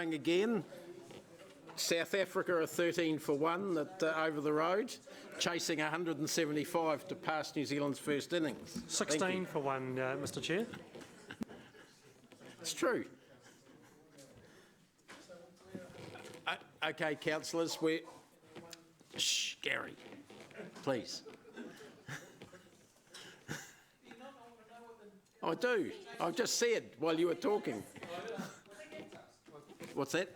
going again. South Africa are 13 for 1 over the road, chasing 175 to pass New Zealand's first innings. 16 for 1, Mr Chair. It's true. Okay, councillors, shh, Gary, please. I do. I've just said while you were talking. What's that?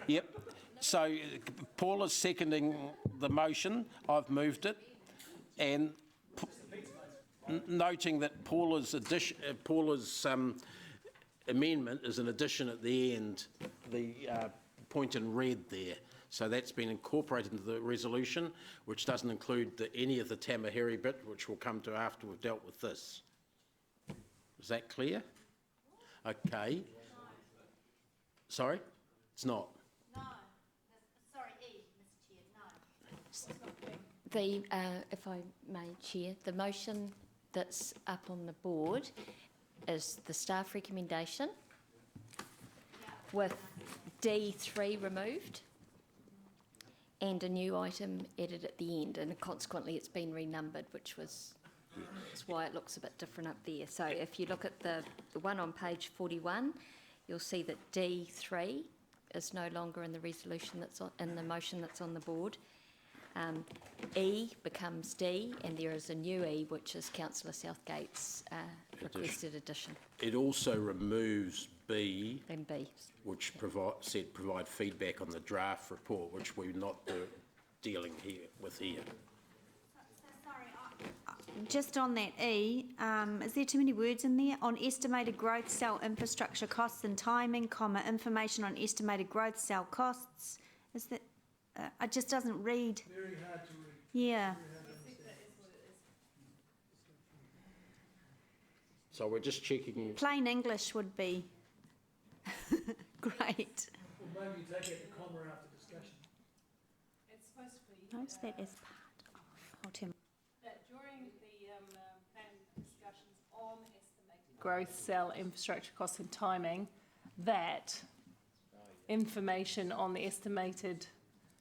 Yep. So Paula's seconding the motion. I've moved it, and noting that Paula's amendment is an addition at the end, the point in red there. So that's been incorporated into the resolution, which doesn't include any of the Tamaheri bit, which we'll come to after we've dealt with this. Is that clear? Okay. Sorry? It's not. No. Sorry, E, Mr Chair, no. If I may, Chair, the motion that's up on the board is the staff recommendation with D3 removed and a new item added at the end, and consequently it's been renumbered, which was that's why it looks a bit different up there. So if you look at the one on page 41, you'll see that D3 is no longer in the resolution that's in the motion that's on the board. E becomes D, and there is a new E, which is Councillor Southgate's requested addition. It also removes B, and B, which said provide feedback on the draft report, which we're not dealing with here. Sorry, just on that E, is there too many words in there? On estimated growth cell infrastructure costs and timing, comma, information on estimated growth cell costs. Is that? It just doesn't read. Very hard to read. Yeah. So we're just checking. Plain English would be great. Or maybe take out the comma after discussion. It's supposed to be. Notice that as part of. That during the plan discussions on estimated growth, cell, infrastructure costs and timing, that information on the estimated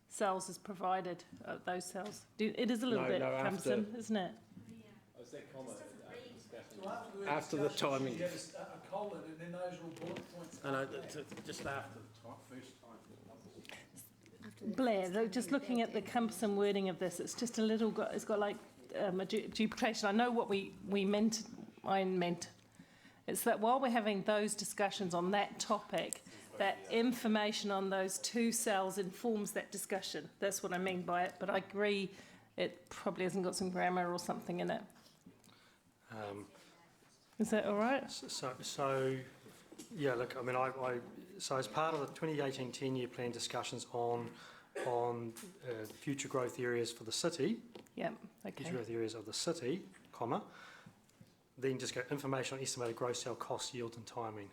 cells is provided, those cells. It is a little bit cumbersome, isn't it? After the timing. You have a colon and then those are all bullet points. No, just after the first time. Blair, just looking at the cumbersome wording of this, it's just a little, it's got like a duplication. I know what I meant. It's that while we're having those discussions on that topic, that information on those two cells informs that discussion. That's what I mean by it, but I agree it probably hasn't got some grammar or something in it. Is that all right? So yeah, look, I mean, so as part of the 2018 10-year plan discussions on future growth areas for the city, yeah, okay. future growth areas of the city, comma, then just go information on estimated gross sale costs, yield and timing.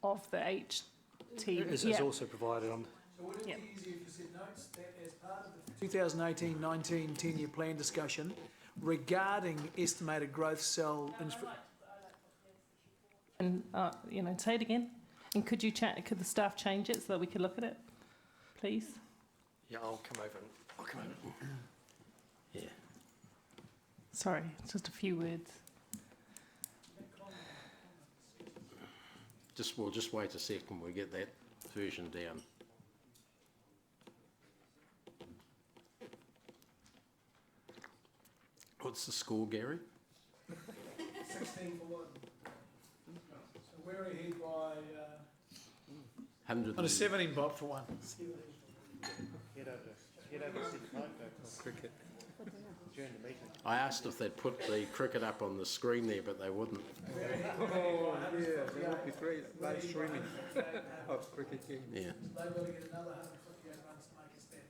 Of the HT. Is also provided on. So would it be easier if you said notes that as part of the 2018-19 10-year plan discussion regarding estimated growth cell and say it again. And could the staff change it so that we could look at it, please? Yeah, I'll come over. Yeah. Sorry, it's just a few words. We'll just wait a second. We'll get that version down. What's the score, Gary? 16 for 1. So we're ahead by 100. on a 17 bot for 1. Cricket. I asked if they'd put the cricket up on the screen there, but they wouldn't. Oh, yeah, that would be great. Live streaming of cricket game. Yeah. They've got to get another 158 runs to make us that.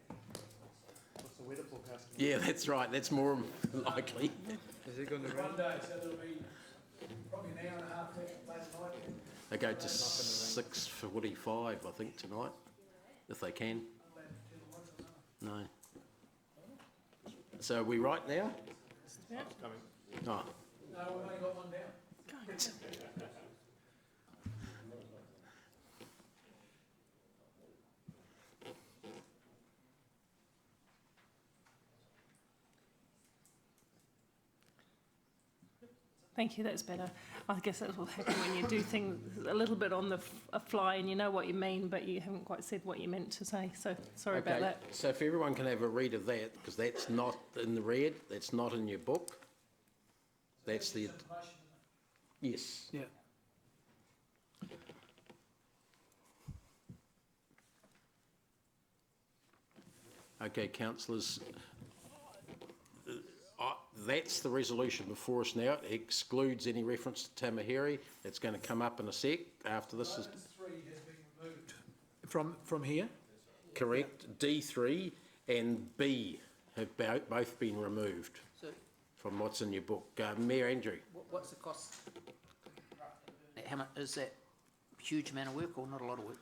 What's the weather forecast? Yeah, that's right. That's more likely. Is it going to rain? One day, so there'll be probably an hour and a half last night. They go to 6:45, I think, tonight, if they can. No. So are we right now? Yeah. Oh. No, we've only got one down. Thank you, that's better. I guess that's what happens when you do things a little bit on the fly and you know what you mean, but you haven't quite said what you meant to say. So sorry about that. So if everyone can have a read of that, because that's not in the red, that's not in your book. That's the... Yes. Yeah. Okay, councillors, that's the resolution before us now. It excludes any reference to Tamaheri. It's going to come up in a sec after this is... D3 has been removed. From here? Correct. D3 and B have both been removed So from what's in your book. Mayor Andrew. what's the cost? How much, is that a huge amount of work or not a lot of work?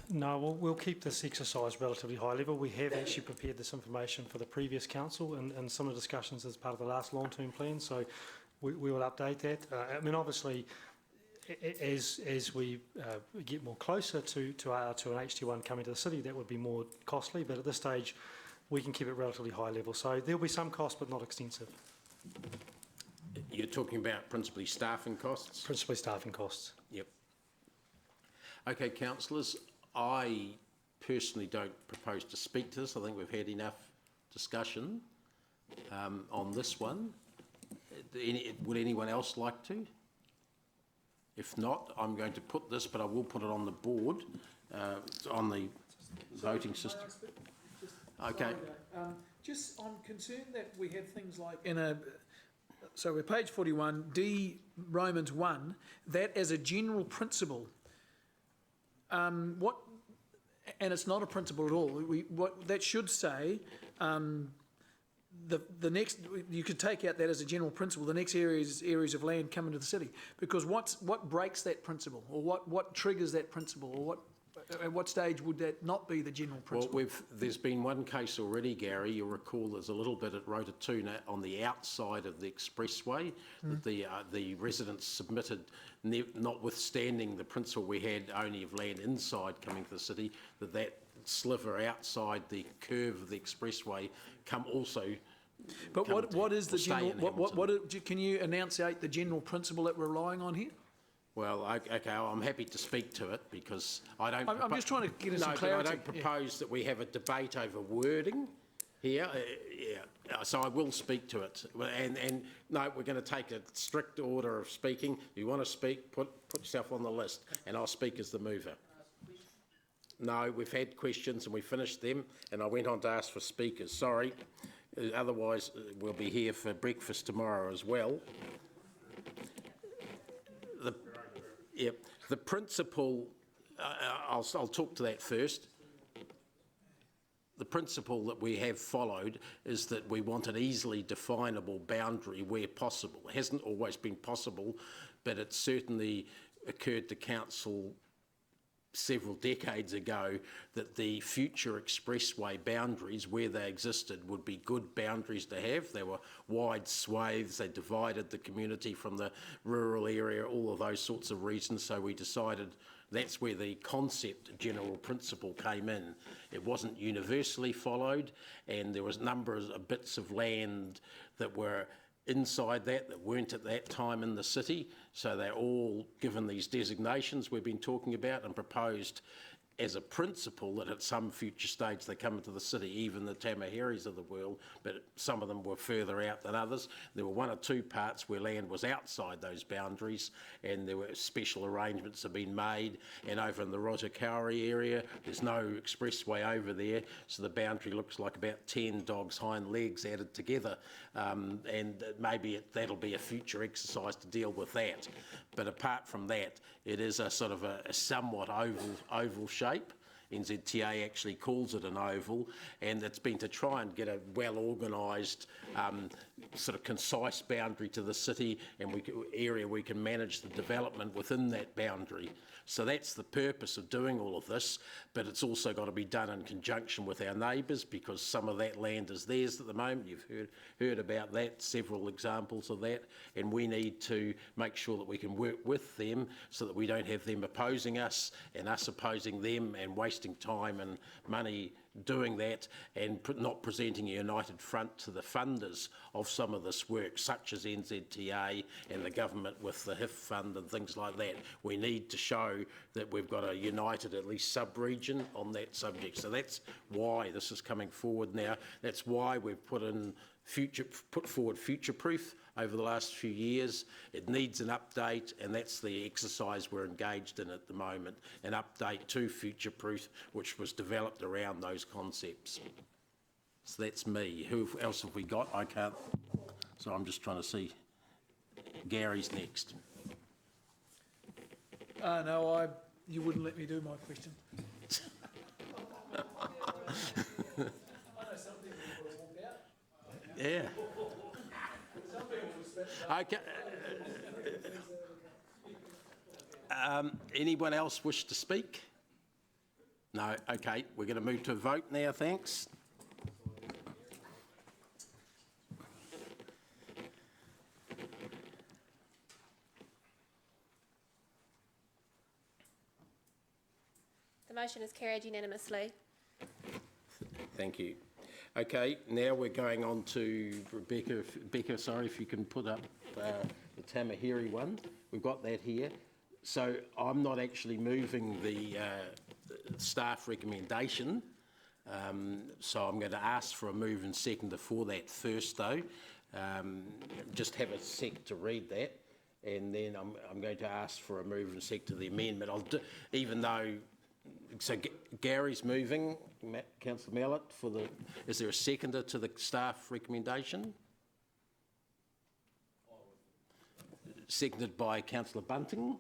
No, we'll keep this exercise relatively high level. We have actually prepared this information for the previous council and some of the discussions as part of the last long-term plan, so we will update that. I mean, obviously, as we get more closer to an HT1 coming to the city, that would be more costly, but at this stage, we can keep it relatively high level. So there'll be some cost, but not extensive. You're talking about principally staffing costs? Principally staffing costs. Yep. Okay, councillors, I personally don't propose to speak to this. I think we've had enough discussion on this one. Would anyone else like to? If not, I'm going to put this, but I will put it on the board, on the voting system. Okay. Just, I'm concerned that we have things like so we're page 41, D Romans 1, that as a general principle, and it's not a principle at all. What that should say, the next, you could take out that as a general principle. The next areas of land come into the city, because what breaks that principle, or what triggers that principle, or at what stage would that not be the general principle? Well, there's been one case already, Gary. You'll recall there's a little bit at Rotatuna on the outside of the expressway that the residents submitted, notwithstanding the principle we had only of land inside coming to the city, that sliver outside the curve of the expressway But what is the general? Can you enunciate the general principle that we're relying on here? Well, okay, I'm happy to speak to it because I don't... I'm just trying to get some clarity. I don't propose that we have a debate over wording here. So I will speak to it. And no, we're going to take a strict order of speaking. If you want to speak, put yourself on the list and I'll speak as the mover. No, we've had questions and we finished them and I went on to ask for speakers. Sorry. Otherwise, we'll be here for breakfast tomorrow as well. The principle, I'll talk to that first. The principle that we have followed is that we want an easily definable boundary where possible. It hasn't always been possible, but it certainly occurred to council several decades ago that the future expressway boundaries, where they existed, would be good boundaries to have. They were wide swathes, they divided the community from the rural area, all of those sorts of reasons, so we decided that's where the concept general principle came in. It wasn't universally followed, and there was a number of bits of land that were inside that weren't at that time in the city, so they're all given these designations we've been talking about and proposed as a principle that at some future stage they come into the city, even the Tamaheris of the world, but some of them were further out than others. There were one or two parts where land was outside those boundaries and there were special arrangements have been made, and over in the Rotakauri area there's no expressway over there, so the boundary looks like about 10 dogs' hind legs added together, and maybe that'll be a future exercise to deal with that. But apart from that, it is a sort of a somewhat oval shape. NZTA actually calls it an oval, and it's been to try and get a well-organised, sort of concise boundary to the city, and area we can manage the development within that boundary. So that's the purpose of doing all of this, but it's also got to be done in conjunction with our neighbours, because some of that land is theirs at the moment. You've heard about that, several examples of that, and we need to make sure that we can work with them so that we don't have them opposing us and us opposing them and waste wasting time and money doing that and not presenting a united front to the funders of some of this work, such as NZTA and the government with the HIF fund and things like that. We need to show that we've got a united, at least sub-region on that subject. So that's why this is coming forward now. That's why we've put forward future-proof over the last few years. It needs an update, and that's the exercise we're engaged in at the moment, an update to future-proof, which was developed around those concepts. So that's me. Who else have we got? I can't. So I'm just trying to see. Gary's next. No, you wouldn't let me do my question. Yeah. Okay. Anyone else wish to speak? No. Okay. We're going to move to a vote now. Thanks. The motion is carried unanimously. Thank you. Okay, now we're going on to Rebecca. Rebecca, sorry, if you can put up the Tamaheri one. We've got that here. So I'm not actually moving the staff recommendation. So I'm going to ask for a move and seconder for that first, though. Just have a sec to read that, and then I'm going to ask for a move and sec to the amendment. Even though. So Gary's moving, Councillor Mallett, is there a seconder to the staff recommendation? Seconded by Councillor Bunting.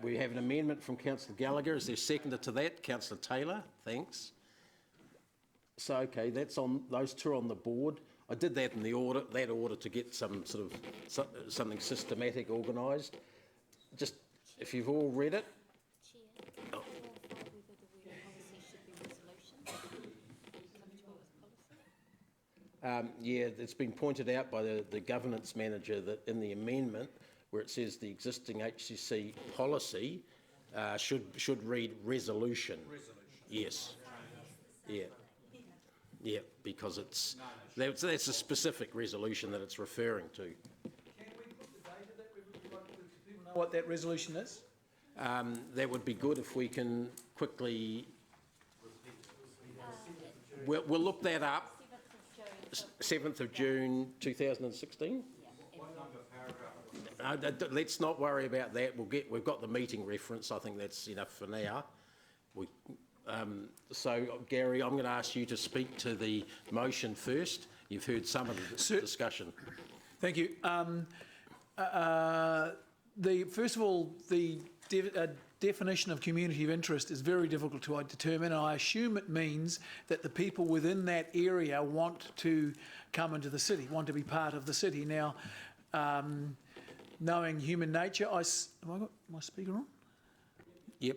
We have an amendment from Councillor Gallagher. Is there a seconder to that? Councillor Taylor, thanks. So, okay, that's on, those two are on the board. I did that in the order to get some sort of, something systematic organised. Just, if you've all read it. Yeah, it's been pointed out by the governance manager that in the amendment where it says the existing HCC policy should read resolution. Yes. Yeah. Yeah, because that's a specific resolution that it's referring to. Can we put the date of that? We'd like people know what that resolution is. That would be good if we can quickly. We'll look that up. 7th of June 2016. Let's not worry about that. We've got the meeting reference. I think that's enough for now. So Gary, I'm going to ask you to speak to the motion first. You've heard some of the discussion. Thank you. First of all, the definition of community of interest is very difficult to determine, and I assume it means that the people within that area want to come into the city, want to be part of the city. Now, knowing human nature, have I got my speaker on? Yep.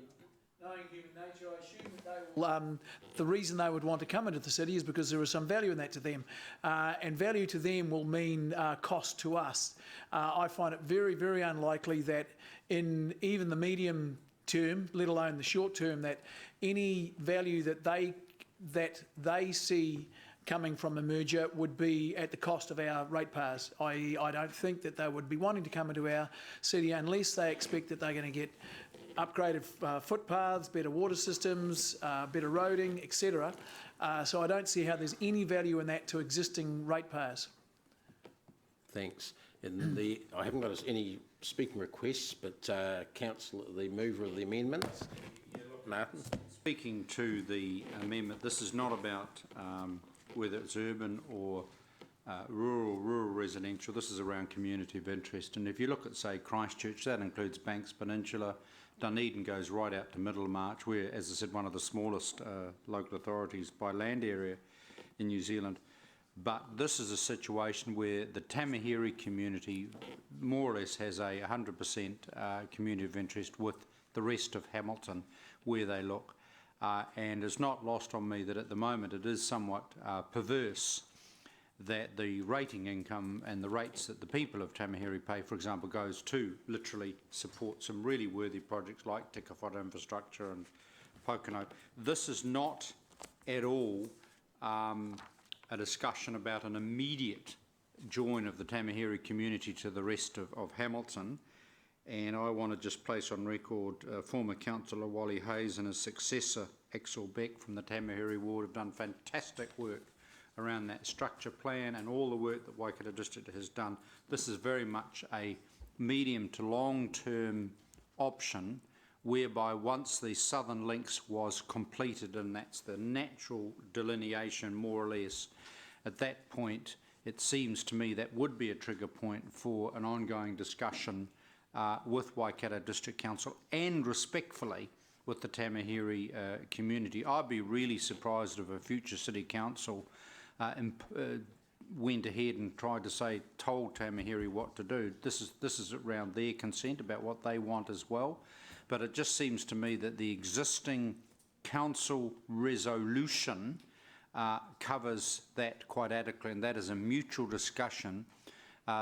Knowing human nature, I assume that they will, the reason they would want to come into the city is because there is some value in that to them. And value to them will mean cost to us. I find it very, very unlikely that in even the medium term, let alone the short term, that any value that they see coming from a merger would be at the cost of our ratepayers. I don't think that they would be wanting to come into our city unless they expect that they're going to get upgraded footpaths, better water systems, better roading, etc. So I don't see how there's any value in that to existing ratepayers. Thanks. And I haven't got any speaking requests, but Councillor, the mover of the amendments, Martin. Speaking to the amendment, this is not about whether it's urban or rural residential. This is around community of interest. And if you look at, say, Christchurch, that includes Banks Peninsula. Dunedin goes right out to Middlemarch. We're, as I said, one of the smallest local authorities by land area in New Zealand. But this is a situation where the Tamaheri community more or less has a 100% community of interest with the rest of Hamilton where they look. And it's not lost on me that at the moment it is somewhat perverse that the rating income and the rates that the people of Tamahere pay, for example, goes to literally support some really worthy projects like Te Kawhara infrastructure and Pocono. This is not at all a discussion about an immediate join of the Tamahere community to the rest of Hamilton. And I want to just place on record former councillor Wally Hayes and his successor Axel Beck from the Tamahere ward have done fantastic work around that structure plan and all the work that Waikato District has done. This is very much a medium to long-term option whereby once the Southern Links was completed, and that's the natural delineation more or less, at that point it seems to me that would be a trigger point for an ongoing discussion with Waikato District Council and respectfully with the Tamahere community. I'd be really surprised if a future City Council went ahead and tried to told Tamahere what to do. This is around their consent about what they want as well. But it just seems to me that the existing council resolution covers that quite adequately, and that is a mutual discussion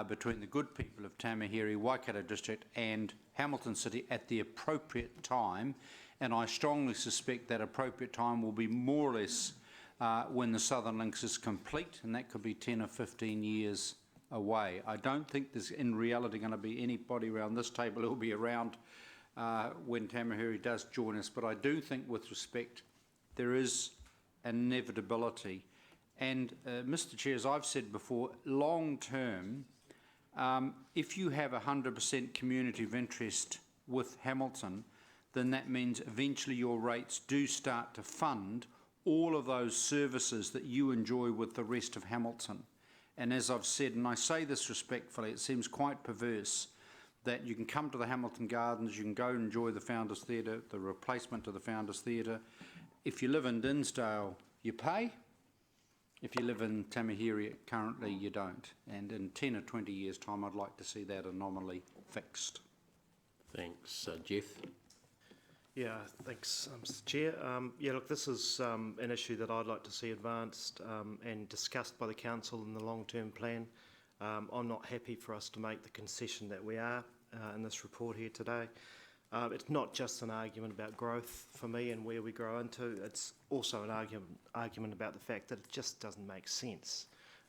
between the good people of Tamahere, Waikato District and Hamilton City at the appropriate time. And I strongly suspect that appropriate time will be more or less when the Southern Links is complete, and that could be 10 or 15 years away. I don't think there's in reality going to be anybody around this table who will be around when Tamahere does join us, but I do think with respect there is an inevitability. And Mr Chair, as I've said before, long term, if you have 100% community of interest with Hamilton, then that means eventually your rates do start to fund all of those services that you enjoy with the rest of Hamilton. And as I've said, and I say this respectfully, it seems quite perverse that you can come to the Hamilton Gardens, you can go and enjoy the Founders Theatre, the replacement of the Founders Theatre. If you live in Dinsdale, you pay. If you live in Tamahere, currently you don't. And in 10 or 20 years' time, I'd like to see that anomaly fixed. Thanks. Jeff? Yeah, thanks, Mr Chair. Yeah, look, this is an issue that I'd like to see advanced and discussed by the Council in the long-term plan. I'm not happy for us to make the concession that we are in this report here today. It's not just an argument about growth for me and where we grow into, it's also an argument about the fact that it just doesn't make sense.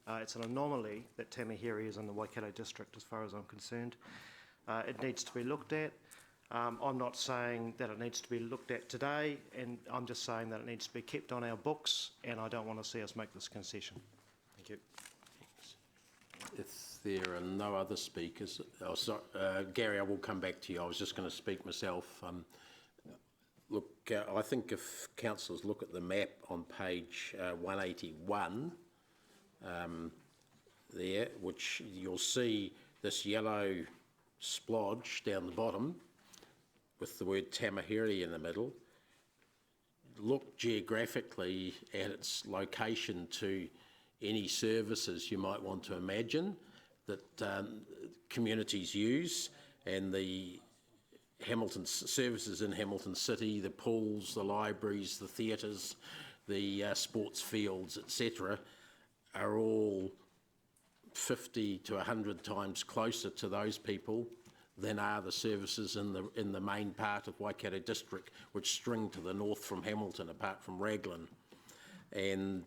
It's an anomaly that Tamahere is in the Waikato District as far as I'm concerned. It needs to be looked at. I'm not saying that it needs to be looked at today, and I'm just saying that it needs to be kept on our books, and I don't want to see us make this concession. Thank you. If there are no other speakers, Gary, I will come back to you. I was just going to speak myself. Look, I think if councillors look at the map on page 181 there, which you'll see this yellow splodge down the bottom with the word Tamahere in the middle. Look geographically at its location to any services you might want to imagine that communities use, and the Hamilton services in Hamilton City, the pools, the libraries, the theatres, the sports fields, etc., are all 50 to 100 times closer to those people than are the services in the main part of Waikato District, which string to the north from Hamilton, apart from Raglan. And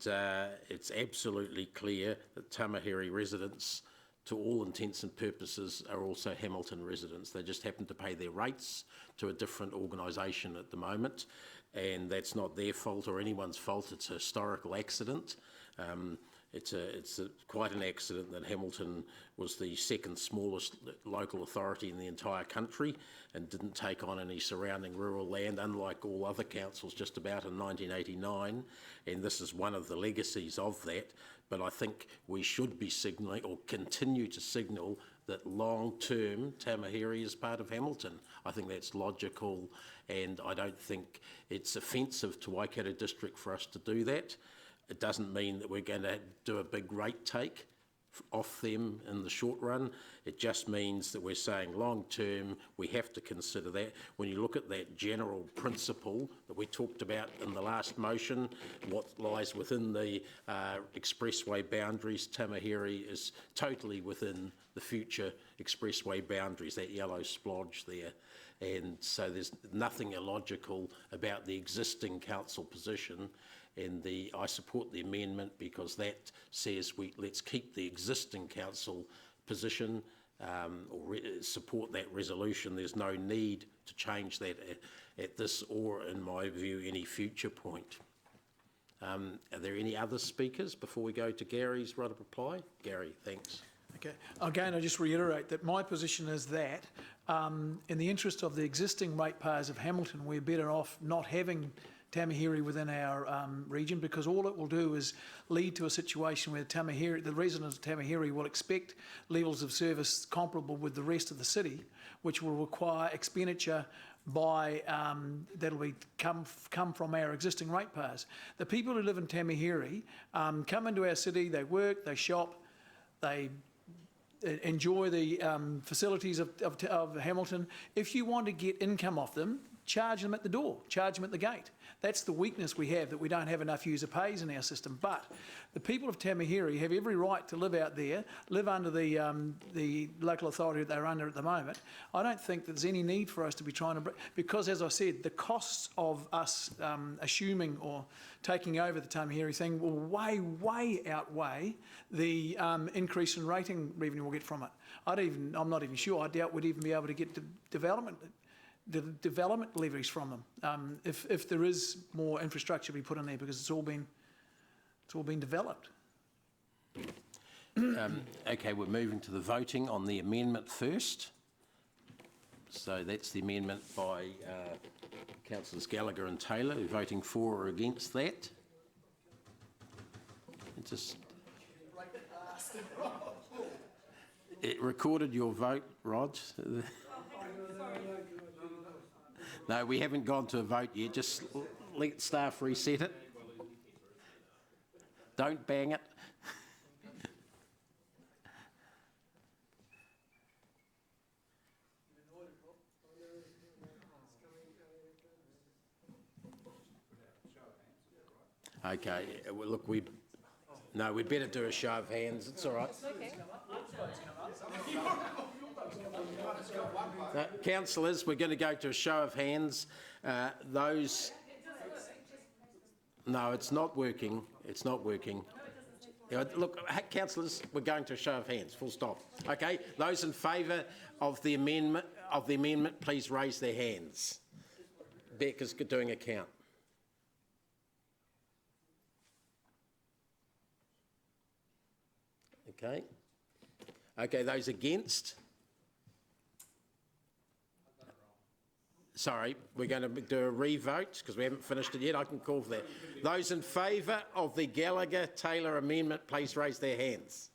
it's absolutely clear that Tamahere residents, to all intents and purposes, are also Hamilton residents. They just happen to pay their rates to a different organisation at the moment, and that's not their fault or anyone's fault. It's a historical accident. It's quite an accident that Hamilton was the second smallest local authority in the entire country and didn't take on any surrounding rural land, unlike all other councils just about in 1989, and this is one of the legacies of that. But I think we should be signalling, or continue to signal, that long-term Tamahere is part of Hamilton. I think that's logical, and I don't think it's offensive to Waikato District for us to do that. It doesn't mean that we're going to do a big rate take off them in the short run. It just means that we're saying long term we have to consider that. When you look at that general principle that we talked about in the last motion, what lies within the expressway boundaries, Tamaheri is totally within the future expressway boundaries, that yellow splodge there. And so there's nothing illogical about the existing council position, and I support the amendment because that says let's keep the existing council position support that resolution. There's no need to change that at this or, in my view, any future point. Are there any other speakers before we go to Gary's right of reply? Gary, thanks. Okay. Again, I just reiterate that my position is that in the interest of the existing ratepayers of Hamilton, we're better off not having Tamaheri within our region, because all it will do is lead to a situation where the residents of Tamaheri will expect levels of service comparable with the rest of the city, which will require expenditure by that'll be come from our existing ratepayers. The people who live in Tamaheri come into our city, they work, they shop, they enjoy the facilities of Hamilton. If you want to get income off them, charge them at the door, charge them at the gate. That's the weakness we have, that we don't have enough user pays in our system. But the people of Tamaheri have every right to live out there, live under the local authority that they're under at the moment. I don't think there's any need for us to be trying to, because as I said, the costs of us assuming or taking over the Tamaheri thing will way outweigh the increase in rating revenue we'll get from it. I'm not even sure. I doubt we'd even be able to get the development levies from them if there is more infrastructure to be put in there, because it's all been developed. Okay, we're moving to the voting on the amendment first. So that's the amendment by Councillors Gallagher and Taylor. Are you voting for or against that? It recorded your vote, Rod. No, we haven't gone to a vote yet. Just let staff reset it. Don't bang it. Okay, well, look, we'd better do a show of hands. It's all right. Okay. Councillors, we're going to go to a show of hands. No, it's not working. It's not working. Look, councillors, we're going to a show of hands. Full stop. Okay. Those in favour of the amendment, please raise their hands. Becca's doing a count. Okay. Okay, those against? Sorry, we're going to do a re-vote because we haven't finished it yet. I can call for that. Those in favour of the Gallagher-Taylor amendment, please raise their hands.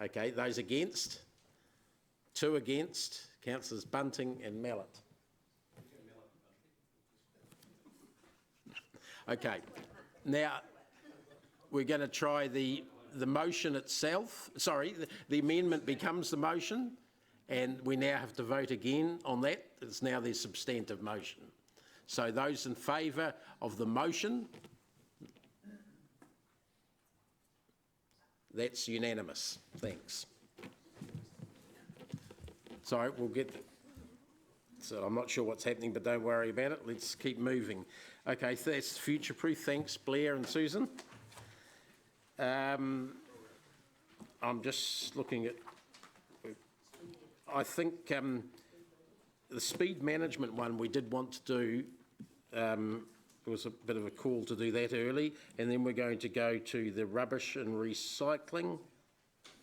Okay, those against? 2 against. Councillors Bunting and Mallett. Okay, now we're going to try the motion itself. Sorry, the amendment becomes the motion, and we now have to vote again on that. It's now the substantive motion. So those in favour of the motion, that's unanimous. Thanks. Sorry, we'll get... So I'm not sure what's happening, but don't worry about it. Let's keep moving. Okay, so that's future-proof. Thanks, Blair and Susan. I'm just looking at... I think the speed management one we did want to do, there was a bit of a call to do that early, and then we're going to go to the rubbish and recycling,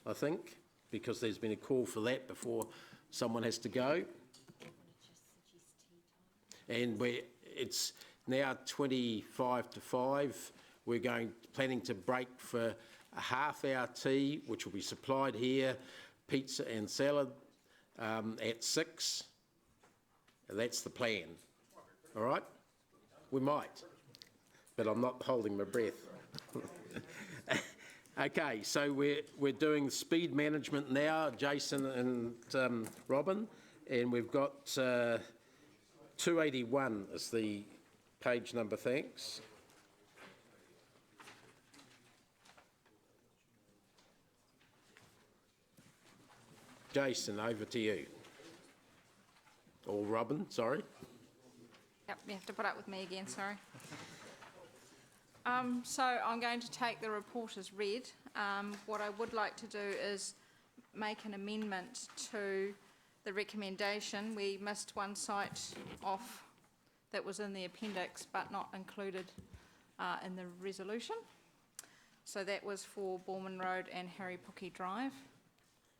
I think, because there's been a call for that before someone has to go. And it's now 25 to 5. We're planning to break for a half-hour tea, which will be supplied here, pizza and salad at 6. That's the plan. All right? We might, but I'm not holding my breath. Okay, so we're doing speed management now, Jason and Robin, and we've got 281 is the page number, thanks. Jason, over to you. Or Robin, sorry. Yep, you have to put up with me again, sorry. So I'm going to take the report as read. What I would like to do is make an amendment to the recommendation. We missed one site off that was in the appendix but not included in the resolution. So that was for Borman Road and Harry Pookie Drive.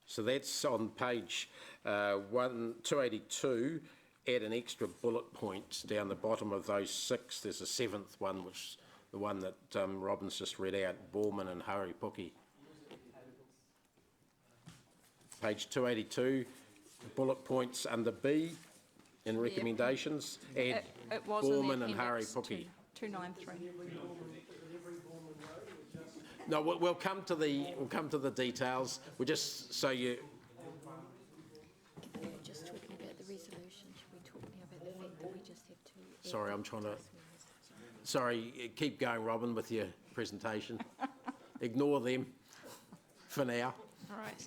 So that's on page 282, add an extra bullet point down the bottom of those 6. There's a 7th one, which is the one that Robin's just read out, Borman and Harry Pookie. Page 282, bullet points under B in recommendations, add It was in Borman the and Harry appendix, Pookie. 293. No, we'll come to the details. We'll just so you. We're just talking about the resolution. Should we talk now about the fact that we just have to... Sorry, I'm trying to. Sorry, keep going, Robin, with your presentation. Ignore them for now. All right.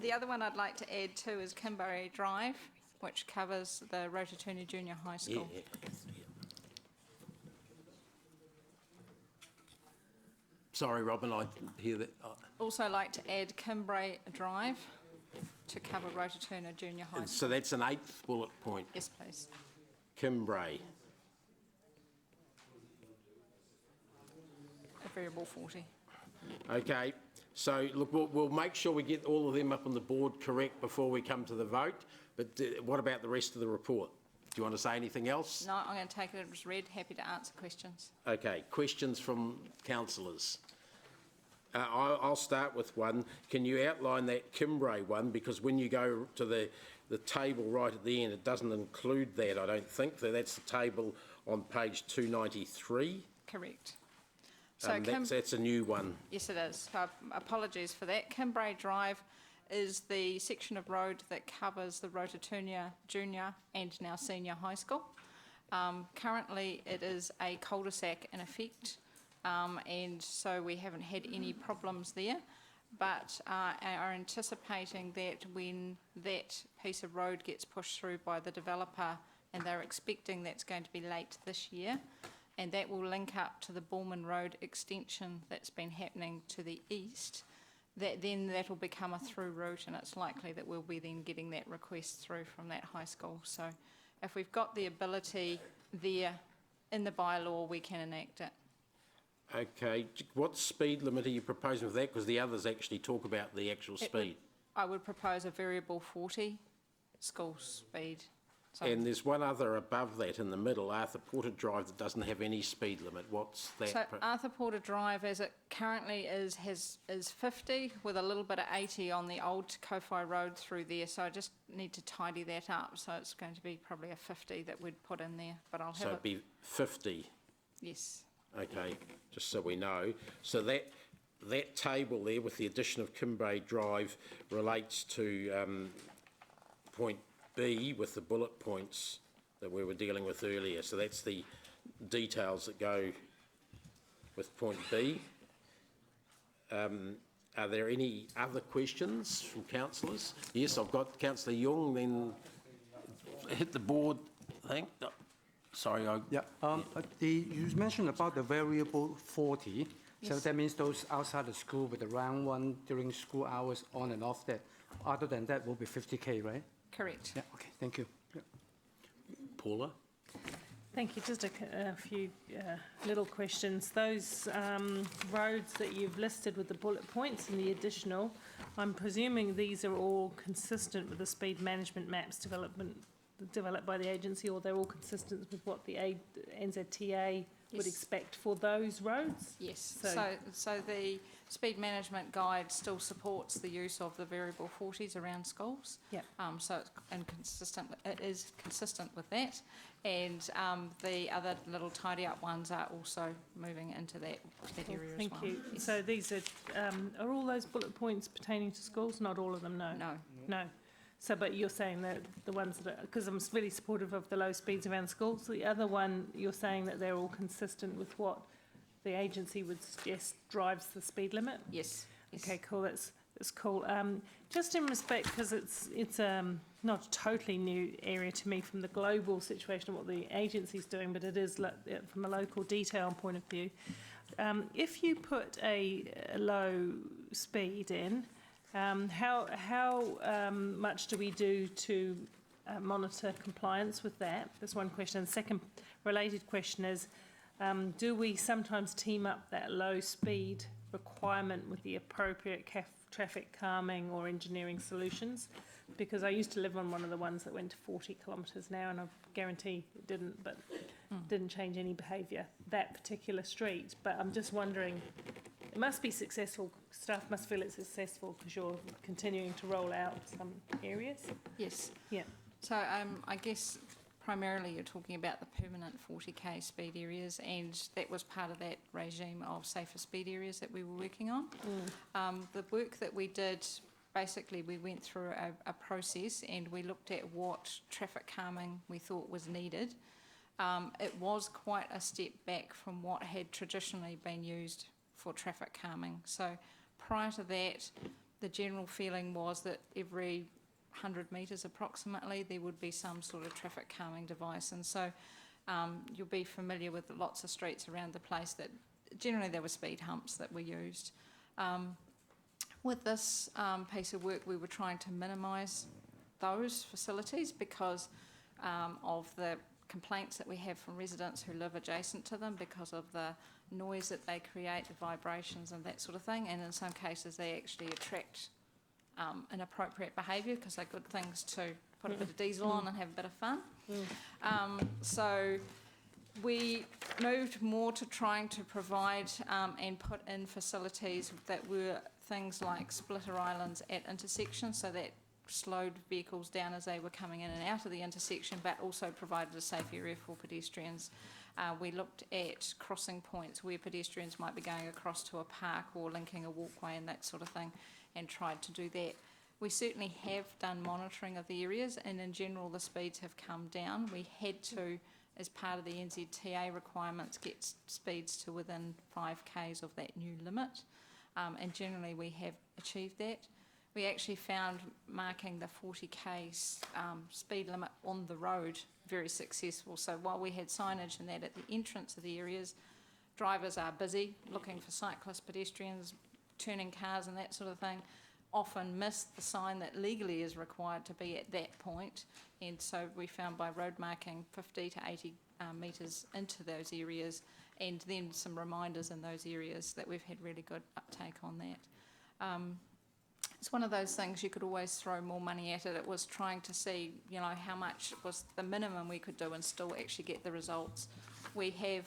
The other one I'd like to add too is Kimberley Drive, which covers the Rototuna Junior High School. Yeah. Sorry, Robin, I didn't hear that. Also like to add Kimberley Drive to cover Rototuna Junior High School. So that's an 8th bullet point. Yes, please. Kimbray. A variable 40. Okay, so look, we'll make sure we get all of them up on the board correct before we come to the vote. But what about the rest of the report? Do you want to say anything else? No, I'm going to take it as read. Happy to answer questions. Okay, questions from councillors. I'll start with one. Can you outline that Kimbray one? Because when you go to the table right at the end, it doesn't include that, I don't think. That's the table on page 293. Correct. So that's a new one. Yes, it is. So apologies for that. Kimbray Drive is the section of road that covers the Rototuna Junior and now Senior High School. Currently, it is a cul-de-sac in effect, and so we haven't had any problems there, but are anticipating that when that piece of road gets pushed through by the developer, and they're expecting that's going to be late this year, and that will link up to the Borman Road extension that's been happening to the east, that will become a through route, and it's likely that we'll be then getting that request through from that high school. So if we've got the ability there in the bylaw, we can enact it. Okay, what speed limit are you proposing for that? Because the others actually talk about the actual speed. I would propose a variable 40 school speed. So And there's one other above that in the middle, Arthur Porter Drive, that doesn't have any speed limit. What's that? So Arthur Porter Drive, as it currently is 50 with a little bit of 80 on the old Kofi Road through there. So I just need to tidy that up. So it's going to be probably a 50 that we'd put in there. But I'll have So it'd be 50. Yes. Okay, just so we know. So that table there with the addition of Kimbray Drive relates to point B with the bullet points that we were dealing with earlier. So that's the details that go with point B. Are there any other questions from councillors? Yes, I've got Councillor Young, then hit the board, I think. Sorry, Yeah, you mentioned about the variable 40. Yes. So that means those outside the school with the round one during school hours on and off that. Other than that will be 50K, right? Correct. Yeah, okay, thank you. Yeah. Paula? Thank you. Just a few little questions. Those roads that you've listed with the bullet points and the additional, I'm presuming these are all consistent with the speed management maps developed by the agency, or they're all consistent with what the NZTA would Yes. expect for those roads? Yes, So- so the speed management guide still supports the use of the variable 40s around schools. Yep. So it's it is consistent with that, and the other little tidy up ones are also moving into that area as well. Thank you. Yes. So these are all those bullet points pertaining to schools? Not all of them, no? No, No. So, but you're saying that the ones that are, because I'm really supportive of the low speeds around schools. The other one, you're saying that they're all consistent with what the agency would suggest drives the speed limit? yes. Okay, cool. That's cool. Just in respect, because it's not a totally new area to me from the global situation of what the agency's doing, but it is from a local detail point of view. If you put a low speed in, how much do we do to monitor compliance with that? That's one question. And the second related question is, do we sometimes team up that low speed requirement with the appropriate traffic calming or engineering solutions? Because I used to live on one of the ones that went to 40 kilometres now, and I guarantee it didn't change any behaviour, that particular street. But I'm just wondering, it must be successful, staff must feel it's successful because you're continuing to roll out some areas? Yes. Yeah. So I guess primarily you're talking about the permanent 40k speed areas, and that was part of that regime of safer speed areas that we were working on. The work that we did, basically we went through a process and we looked at what traffic calming we thought was needed. It was quite a step back from what had traditionally been used for traffic calming. So prior to that, the general feeling was that every 100 metres approximately there would be some sort of traffic calming device, and so you'll be familiar with lots of streets around the place that generally there were speed humps that were used. With this piece of work we were trying to minimise those facilities because of the complaints that we have from residents who live adjacent to them because of the noise that they create, the vibrations and that sort of thing, and in some cases they actually attract inappropriate behaviour because they're good things to put a bit of diesel on and have a bit of fun. So we moved more to trying to provide and put in facilities that were things like splitter islands at intersections, so that slowed vehicles down as they were coming in and out of the intersection, but also provided a safe area for pedestrians. We looked at crossing points where pedestrians might be going across to a park or linking a walkway and that sort of thing, and tried to do that. We certainly have done monitoring of the areas, and in general the speeds have come down. We had to, as part of the NZTA requirements, get speeds to within 5 k's of that new limit, and generally we have achieved that. We actually found marking the 40k speed limit on the road very successful. So while we had signage and that at the entrance of the areas, drivers are busy looking for cyclists, pedestrians, turning cars and that sort of thing, often miss the sign that legally is required to be at that point. And so we found by road marking 50 to 80 metres into those areas, and then some reminders in those areas, that we've had really good uptake on that. It's one of those things you could always throw more money at it. It was trying to see, you know, how much was the minimum we could do and still actually get the results. We have,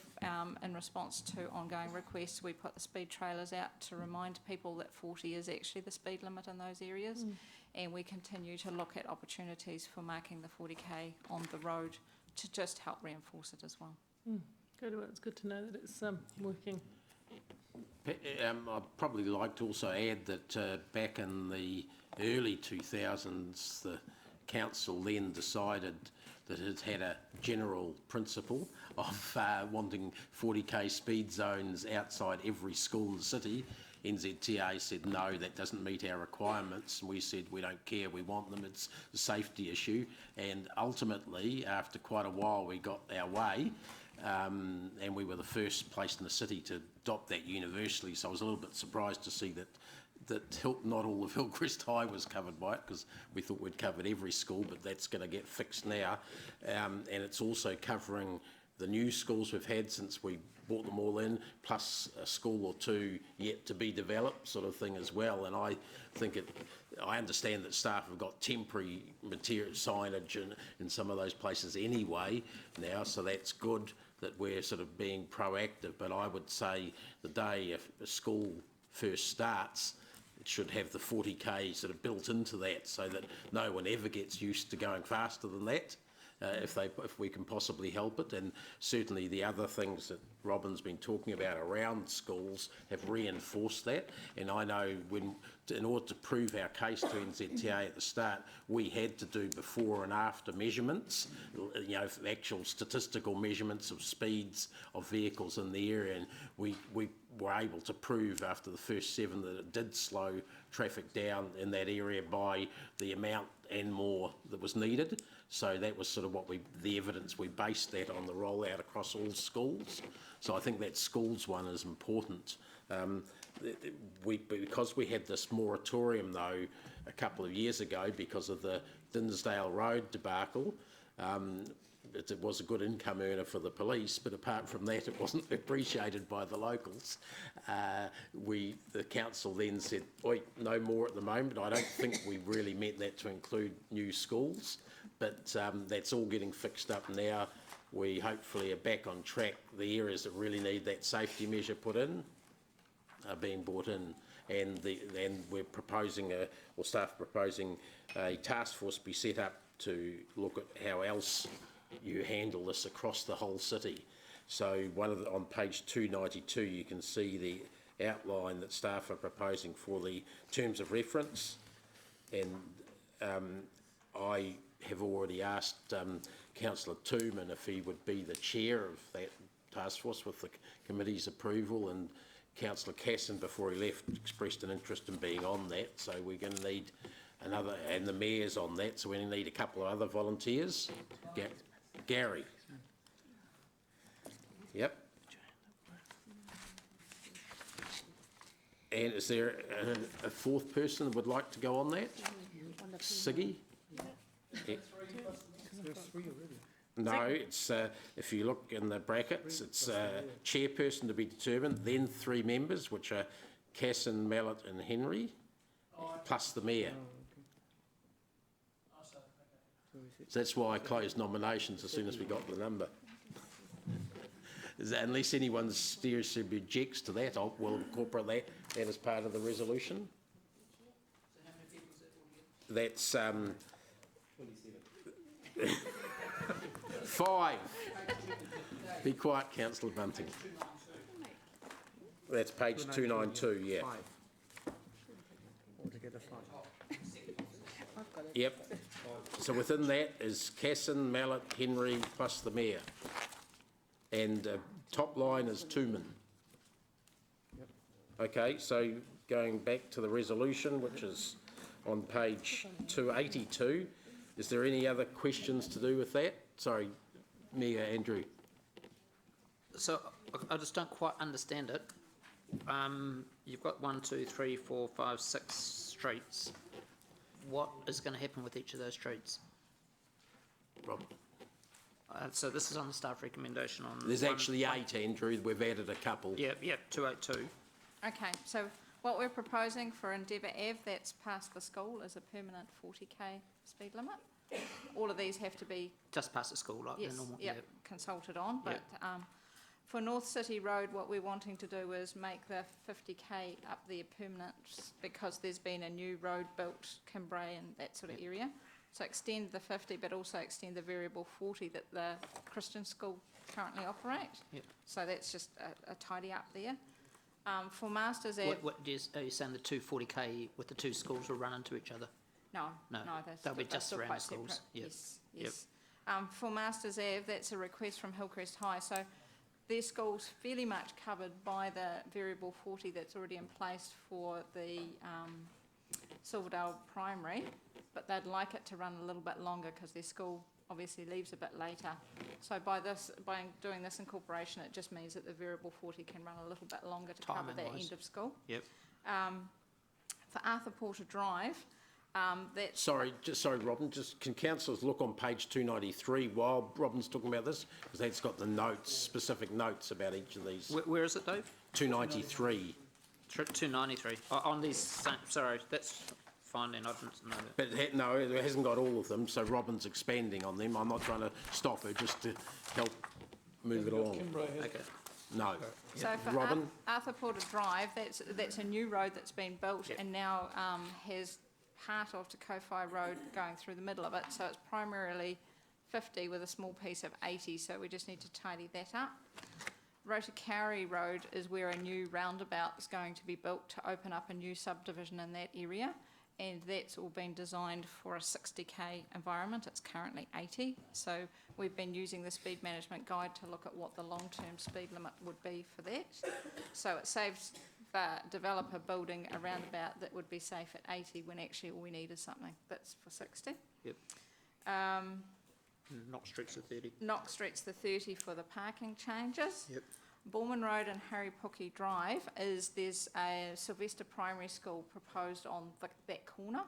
in response to ongoing requests, we put the speed trailers out to remind people that 40 is actually the speed limit in those areas, and we continue to look at opportunities for marking the 40k on the road to just help reinforce it as well. Good. Well, it's good to know that it's working. I'd probably like to also add that back in the early 2000s, the council then decided that it had a general principle of wanting 40k speed zones outside every school in the city. NZTA said, no, that doesn't meet our requirements. And we said, we don't care, we want them, it's a safety issue. And ultimately, after quite a while, we got our way. And we were the first place in the city to adopt that universally, so I was a little bit surprised to see that not all of Hillcrest High was covered by it, because we thought we'd covered every school, but that's going to get fixed now. And it's also covering the new schools we've had since we brought them all in, plus a school or two yet to be developed, sort of thing as well. And I think I understand that staff have got temporary material signage in some of those places anyway now, so that's good. that we're sort of being proactive, but I would say the day if a school first starts, it should have the 40k sort of built into that, so that no one ever gets used to going faster than that, if we can possibly help it. And certainly the other things that Robin's been talking about around schools have reinforced that. And I know in order to prove our case to NZTA at the start, we had to do before and after measurements, you know, actual statistical measurements of speeds of vehicles in the area, and we were able to prove after the first 7 that it did slow traffic down in that area by the amount and more that was needed. So that was sort of the evidence we based that on, the rollout across all schools. So I think that schools one is important. Because we had this moratorium though a couple of years ago because of the Dinsdale Road debacle, it was a good income earner for the police, but apart from that it wasn't appreciated by the locals. The council then said, oi, no more at the moment. I don't think we really meant that to include new schools, but that's all getting fixed up now. We hopefully are back on track. The areas that really need that safety measure put in are being brought in, and we're proposing, or staff proposing, a task force be set up to look at how else you handle this across the whole city. So on page 292 you can see the outline that staff are proposing for the terms of reference, and I have already asked Councillor Tooman if he would be the chair of that task force with the committee's approval, and Councillor Casson, before he left, expressed an interest in being on that. So we're going to need another, and the mayor's on that, so we need a couple of other volunteers. Gary. Yep. And is there a fourth person that would like to go on that? Siggy? Yeah. No, it's if you look in the brackets, it's chairperson to be determined, then 3 members, which are Casson, Mallet and Henry, plus the mayor. So that's why I closed nominations as soon as we got the number. Unless anyone seriously objects to that, we'll incorporate that as part of the resolution. That's 5. Be quiet, Councillor Bunting. That's page 292, yeah. Altogether 5. Yep. So within that is Casson, Mallet, Henry, plus the mayor. And top line is Tooman. Okay, so going back to the resolution, which is on page 282, is there any other questions to do with that? Sorry, Mayor Andrew. So I just don't quite understand it. You've got 1, 2, 3, 4, 5, 6 streets. What is going to happen with each of those streets? Rob. So this is on the staff recommendation on... There's actually 8, Andrew. We've added a couple. Yep, 282. Okay, so what we're proposing for Endeavour Ave, that's past the school, is a permanent 40k speed limit. All of these have to be... Just past the school, like yes, the normal... Yep, consulted on, but Yep. for North City Road, what we're wanting to do is make the 50k up there permanent, because there's been a new road built, Cambrai and that sort of area. So extend the 50, but also extend the variable 40 that the Christian school currently operate. Yep. So that's just a tidy up there. For Masters Ave... Are you saying the 240k with the 2 schools will run into each other? No, No, they'll be just still around quite schools. separate. Yep. Yes. For Masters Ave, that's a request from Hillcrest High. So their school's fairly much covered by the variable 40 that's already in place for the Silverdale Primary, but they'd like it to run a little bit longer because their school obviously leaves a bit later. So by doing this incorporation, it just means that the variable 40 can run a little bit longer to cover that end of school. Yep. For Arthur Porter Drive, that's... Sorry, Robin, can councillors look on page 293 while Robin's talking about this? Because that's got the notes, specific notes about each of these. Where is it, Dave? 293. 293. On these... Sorry, that's fine then, I didn't know that. But no, it hasn't got all of them, so Robin's expanding on them. I'm not trying to stop her, just to help move it along. Okay. No. So for Robin? Arthur Porter Drive, that's a new road that's been built and now has part of Te Kowhai Road going through the middle of it. So it's primarily 50 with a small piece of 80, so we just need to tidy that up. Rotokauri Road is where a new roundabout is going to be built to open up a new subdivision in that area, and that's all been designed for a 60k environment. It's currently 80, so we've been using the speed management guide to look at what the long-term speed limit would be for that. So it saves the developer building a roundabout that would be safe at 80 when actually all we need is something that's for 60. Yep. Knox Street's the 30. Knox Street's the 30 for the parking changes. Yep. Borman Road and Harrypuki Drive there's a Sylvester Primary School proposed on that corner,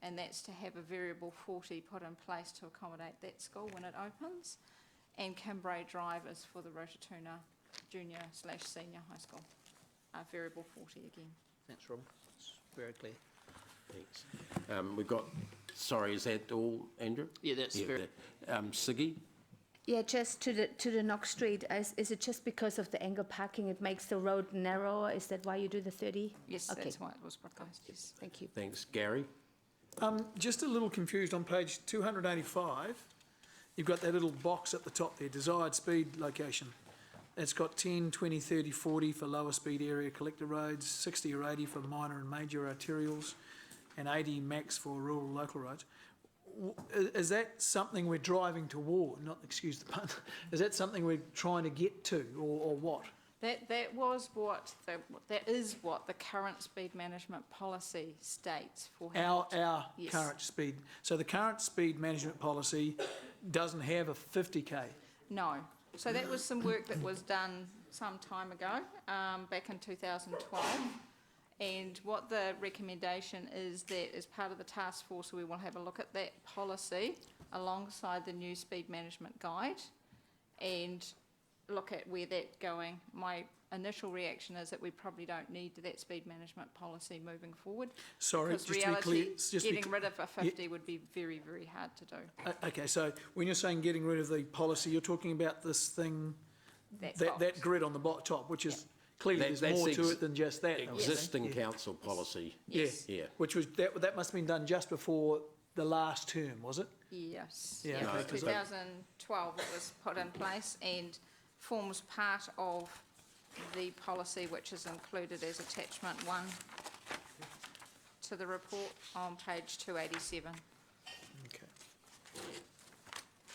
and that's to have a variable 40 put in place to accommodate that school when it opens. And Kimbray Drive is for the Rotatuna Junior/Senior High School, variable 40 again. Thanks, Rob. It's very clear. Thanks. We've got, sorry, is that all, Andrew? Yeah, that's very... Siggy? Yeah, just to the Knox Street, is it just because of the angle parking, it makes the road narrower? Is that why you do the 30? Yes, Okay. that's why it was proposed, yes. Thank you. Thanks. Gary? Just a little confused on page 285. You've got that little box at the top there, desired speed location. It's got 10, 20, 30, 40 for lower speed area collector roads, 60 or 80 for minor and major arterials, and 80 max for rural local roads. Is that something we're driving toward? Not, excuse the pun. Is that something we're trying to get to, or what? That is what the current speed management policy states for how Our Yes. current speed. So the current speed management policy doesn't have a 50k. No. So that was some work that was done some time ago, back in 2012. And what the recommendation is that as part of the task force, we will have a look at that policy alongside the new speed management guide and look at where that's going. My initial reaction is that we probably don't need that speed management policy moving forward. Sorry, because just to be clear, getting rid of a 50 would be very, very hard to do. Okay, so when you're saying getting rid of the policy, you're talking about this thing, That that box. grid on the top, which is clearly That's there's more to it than just that. Existing council policy. Yes. Yeah. Which was, that must have been done just before the last term, was it? Yes. Yeah, Yeah, okay, 'cause 2012 it was put in place and forms part of the policy which is included as attachment 1 to the report on page 287. Okay.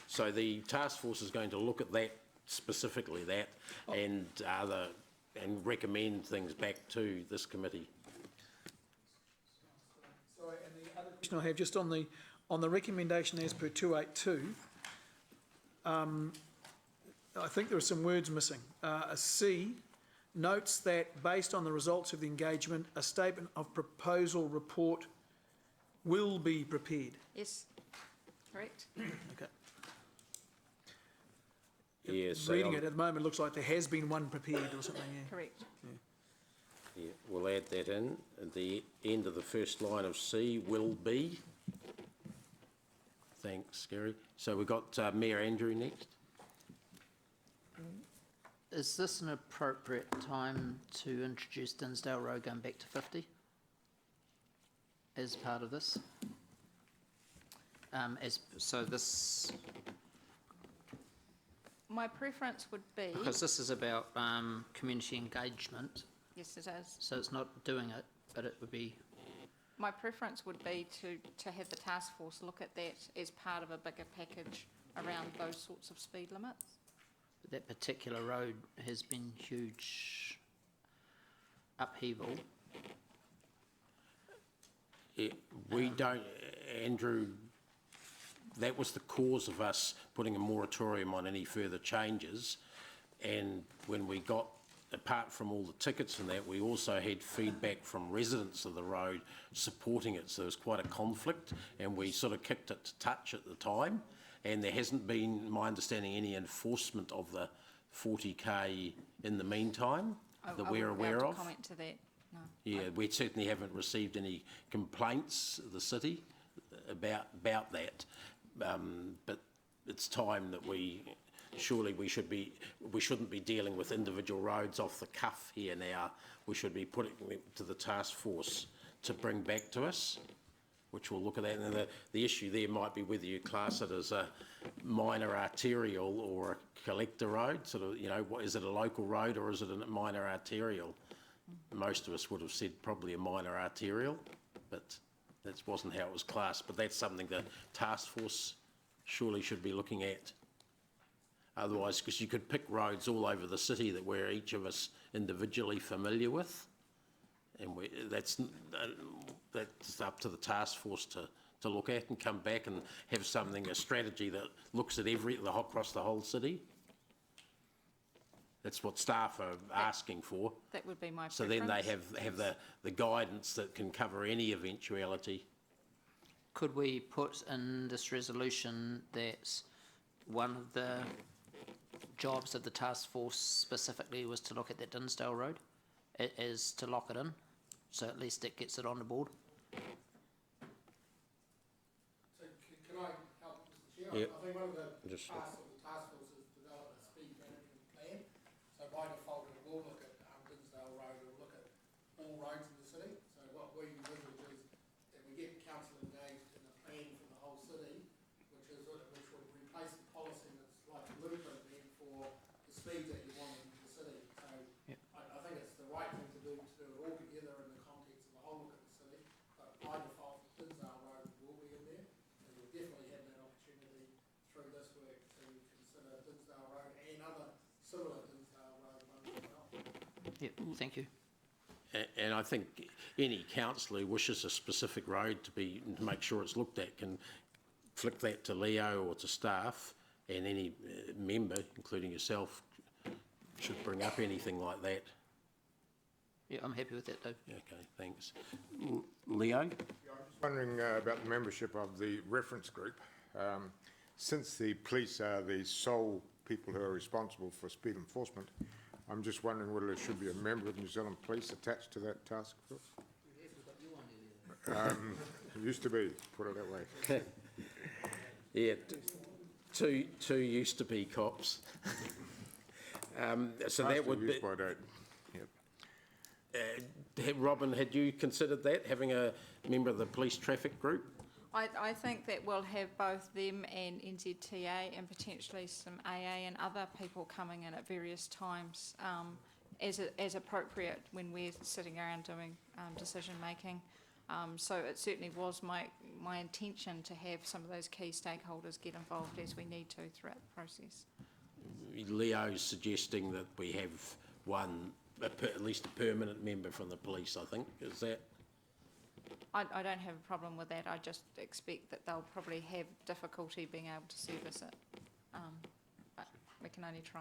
So the task force is going to look at that, specifically that, and recommend things back to this committee. Sorry, and the other question I have, just on the recommendation as per 282, I think there are some words missing. A C notes that based on the results of the engagement, a statement of proposal report will be prepared. Yes, correct. Okay. Yeah, so Reading it at the moment, it looks like there has been one prepared or something, yeah. Correct. yeah, we'll add that in. At the end of the first line of C, will be. Thanks, Gary. So we've got Mayor Andrew next. Is this an appropriate time to introduce Dinsdale Road going back to 50 as part of this? So this, My preference would be, because this is about community engagement, yes it is, so it's not doing it, but it would be, my preference would be to have the task force look at that as part of a bigger package around those sorts of speed limits. that particular road has been huge upheaval. We don't, Andrew, that was the cause of us putting a moratorium on any further changes. And when we got, apart from all the tickets and that, we also had feedback from residents of the road supporting it. So there was quite a conflict, and we sort of kicked it to touch at the time. And there hasn't been, my understanding, any enforcement of the 40k in the meantime that we're aware of. I wouldn't be able to comment to that, no. Yeah, we certainly haven't received any complaints, the city, about that. But it's time that we surely we shouldn't be dealing with individual roads off the cuff here now. We should be putting them to the task force to bring back to us, which will look at that. And the issue there might be whether you class it as a minor arterial or a collector road. Sort of, you know, is it a local road or is it a minor arterial? Most of us would have said probably a minor arterial, but that wasn't how it was classed. But that's something the task force surely should be looking at. Otherwise, because you could pick roads all over the city that we're each of us individually familiar with, and that's up to the task force to look at and come back and have something, a strategy that looks at across the whole city. That's what staff are asking for. That would be my preference. So then they have the guidance that can cover any eventuality. Could we put in this resolution that one of the jobs of the task force specifically was to look at that Dinsdale Road? It is to lock it in, so at least it gets it on the board. So can I help, Mr. Chair? Yep. I think one of the tasks of the task force is to develop a speed management plan. So by default, it will look at Dinsdale Road, it will look at all roads in the city. So what we envisage is that we get council engaged in a plan for the whole city, which would replace the policy that's like a blueprint then for the speed that you want in the city. So I think it's the right thing to do it all together in the context of the whole look at the city. But by default, Dinsdale Road will be in there, and we'll definitely have that opportunity through this work to consider Dinsdale Road and other similar Dinsdale Road ones as well. Yep, thank you. And I think any councillor who wishes a specific road to make sure it's looked at can flick that to Leo or to staff, and any member, including yourself, should bring up anything like that. Yeah, I'm happy with that, though. Okay, thanks. Leo? I'm just wondering about the membership of the reference group. Since the police are the sole people who are responsible for speed enforcement, I'm just wondering whether there should be a member of New Zealand Police attached to that task force. It used to be, put it that way. Yeah, two used to be cops. So that would be. By date. Yep. Robin, had you considered that, having a member of the police traffic group? I think that we'll have both them and NZTA and potentially some AA and other people coming in at various times as appropriate when we're sitting around doing decision making. So it certainly was my intention to have some of those key stakeholders get involved as we need to throughout the process. Leo's suggesting that we have at least a permanent member from the police, I think. Is that? I don't have a problem with that. I just expect that they'll probably have difficulty being able to service it. But we can only try.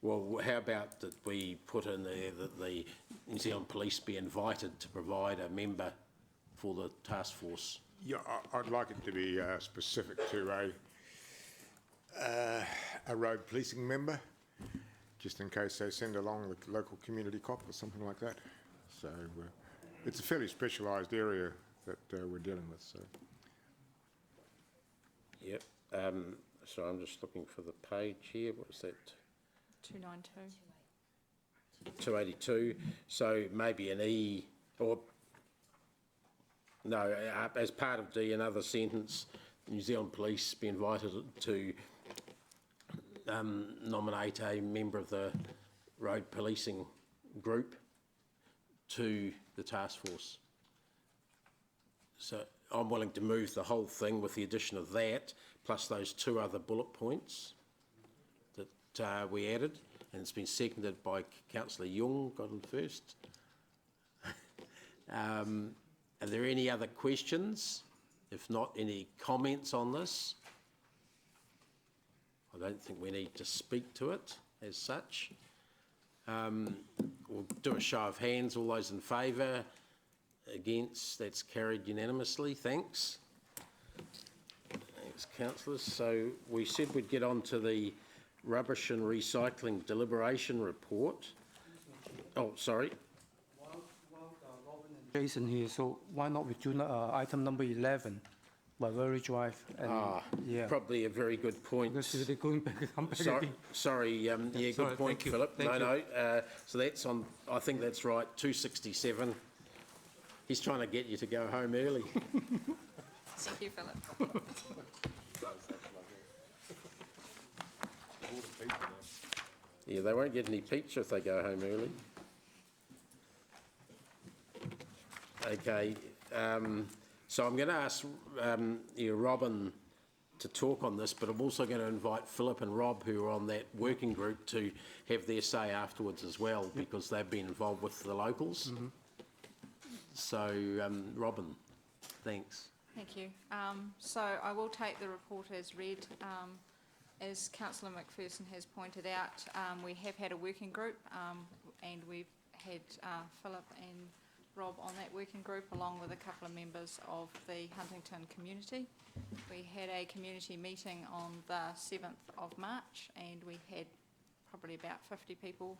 Well, how about that we put in there that the New Zealand Police be invited to provide a member for the task force? Yeah, I'd like it to be specific to a road policing member, just in case they send along the local community cop or something like that. So it's a fairly specialised area that we're dealing with. So. Yep. So I'm just looking for the page here. What is that? 292. 282. So maybe an E, or no, as part of D, another sentence, New Zealand Police be invited to nominate a member of the road policing group to the task force. So I'm willing to move the whole thing with the addition of that, plus those two other bullet points that we added, and it's been seconded by Councillor Young, got him first. Are there any other questions? If not, any comments on this? I don't think we need to speak to it as such. We'll do a show of hands. All those in favour? Against? That's carried unanimously. Thanks. Thanks, councillors. So we said we'd get on to the rubbish and recycling deliberation report. Oh, sorry. Jason here, so why not we do item number 11 Waverley Drive. And, yeah. Probably a very good point. Because they're going back and back Sorry, again. sorry, yeah, Sorry, good point, thank you, Philip. thank you. No, so that's on, I think that's right, 267. He's trying to get you to go home early. Thank you, Philip. Yeah, they won't get any pizza if they go home early. Okay, so I'm going to ask Robin to talk on this, but I'm also going to invite Philip and Rob, who are on that working group, to have their say afterwards as well, because they've been involved with the locals. So, Robin, thanks. Thank you. So I will take the report as read. As Councillor McPherson has pointed out, we have had a working group and we've had Philip and Rob on that working group, along with a couple of members of the Huntington community. We had a community meeting on the 7th of March and we had probably about 50 people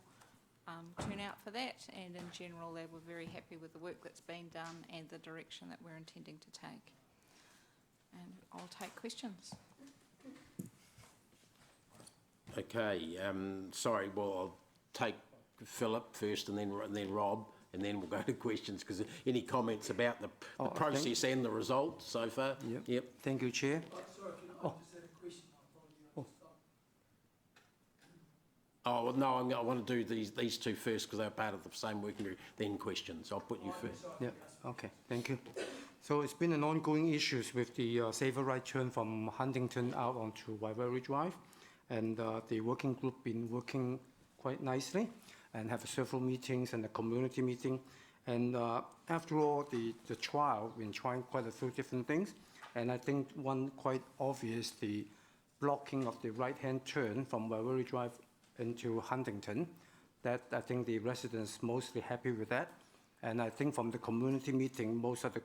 turn out for that, and in general they were very happy with the work that's been done and the direction that we're intending to take. And I'll take questions. Okay, sorry, well, I'll take Philip first and then Rob, and then we'll go to questions, because any comments about the process and the result so far? Yep. Thank you, Chair. Sorry, can I just add a question? Oh, well, no, I want to do these two first, because they're part of the same working group, then questions. I'll put you first. Yeah, okay, thank you. So it's been an ongoing issue with the safer right turn from Huntington out onto Waverley Drive, and the working group been working quite nicely and have several meetings and a community meeting. And after all, the trial, we've been trying quite a few different things, and I think one quite obvious, the blocking of the right-hand turn from Waverley Drive into Huntington, that I think the residents mostly happy with that. And I think from the community meeting, most of the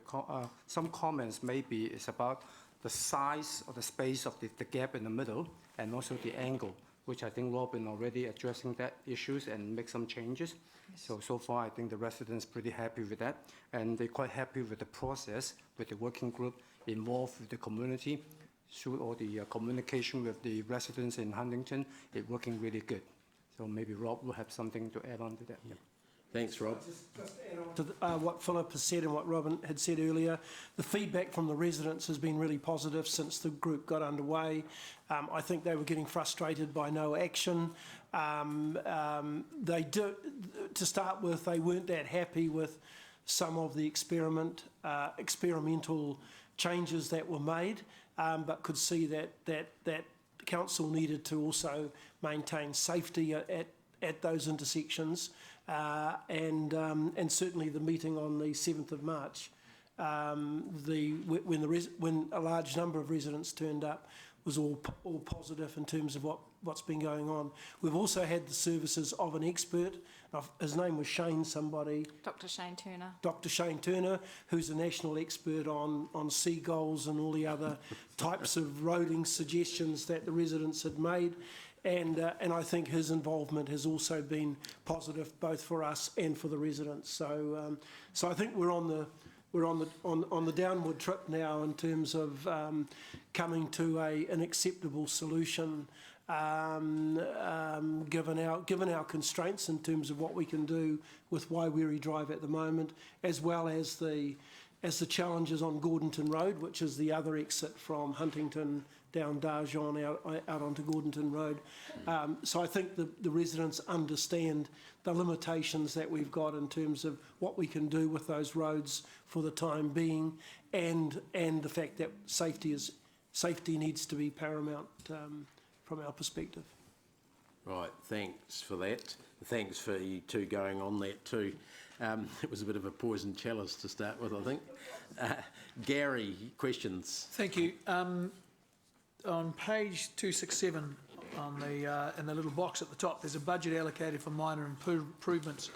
some comments maybe is about the size of the space of the gap in the middle, and also the angle, which I think Robin already addressing that issues and make some changes. Yes. So far I think the residents pretty happy with that, and they're quite happy with the process, with the working group involved with the community, through all the communication with the residents in Huntington. It's working really good. So maybe Rob will have something to add on to that. Yeah. Thanks, Rob. Just add on to what Philip has said and what Robin had said earlier. The feedback from the residents has been really positive since the group got underway. I think they were getting frustrated by no action. They did, to start with, they weren't that happy with some of the experimental changes that were made, but could see that council needed to also maintain safety at those intersections. And certainly the meeting on the 7th of March, when a large number of residents turned up, was all positive in terms of what's been going on. We've also had the services of an expert. His name was Shane somebody. Dr. Shane Turner. Dr. Shane Turner, who's a national expert on seagulls and all the other types of roading suggestions that the residents had made. And I think his involvement has also been positive, both for us and for the residents. So I think we're on the downward trip now in terms of coming to an acceptable solution, given our constraints in terms of what we can do with Waiwiri Drive at the moment, as well as the challenges on Gordonton Road, which is the other exit from Huntington down Darjon out onto Gordonton Road. So I think the residents understand the limitations that we've got in terms of what we can do with those roads for the time being, and the fact that safety needs to be paramount from our perspective. Right, thanks for that. Thanks for you two going on that too. It was a bit of a poison chalice to start with, I think. Gary, questions? Thank you. On page 267, in the little box at the top, there's a budget allocated for minor improvements.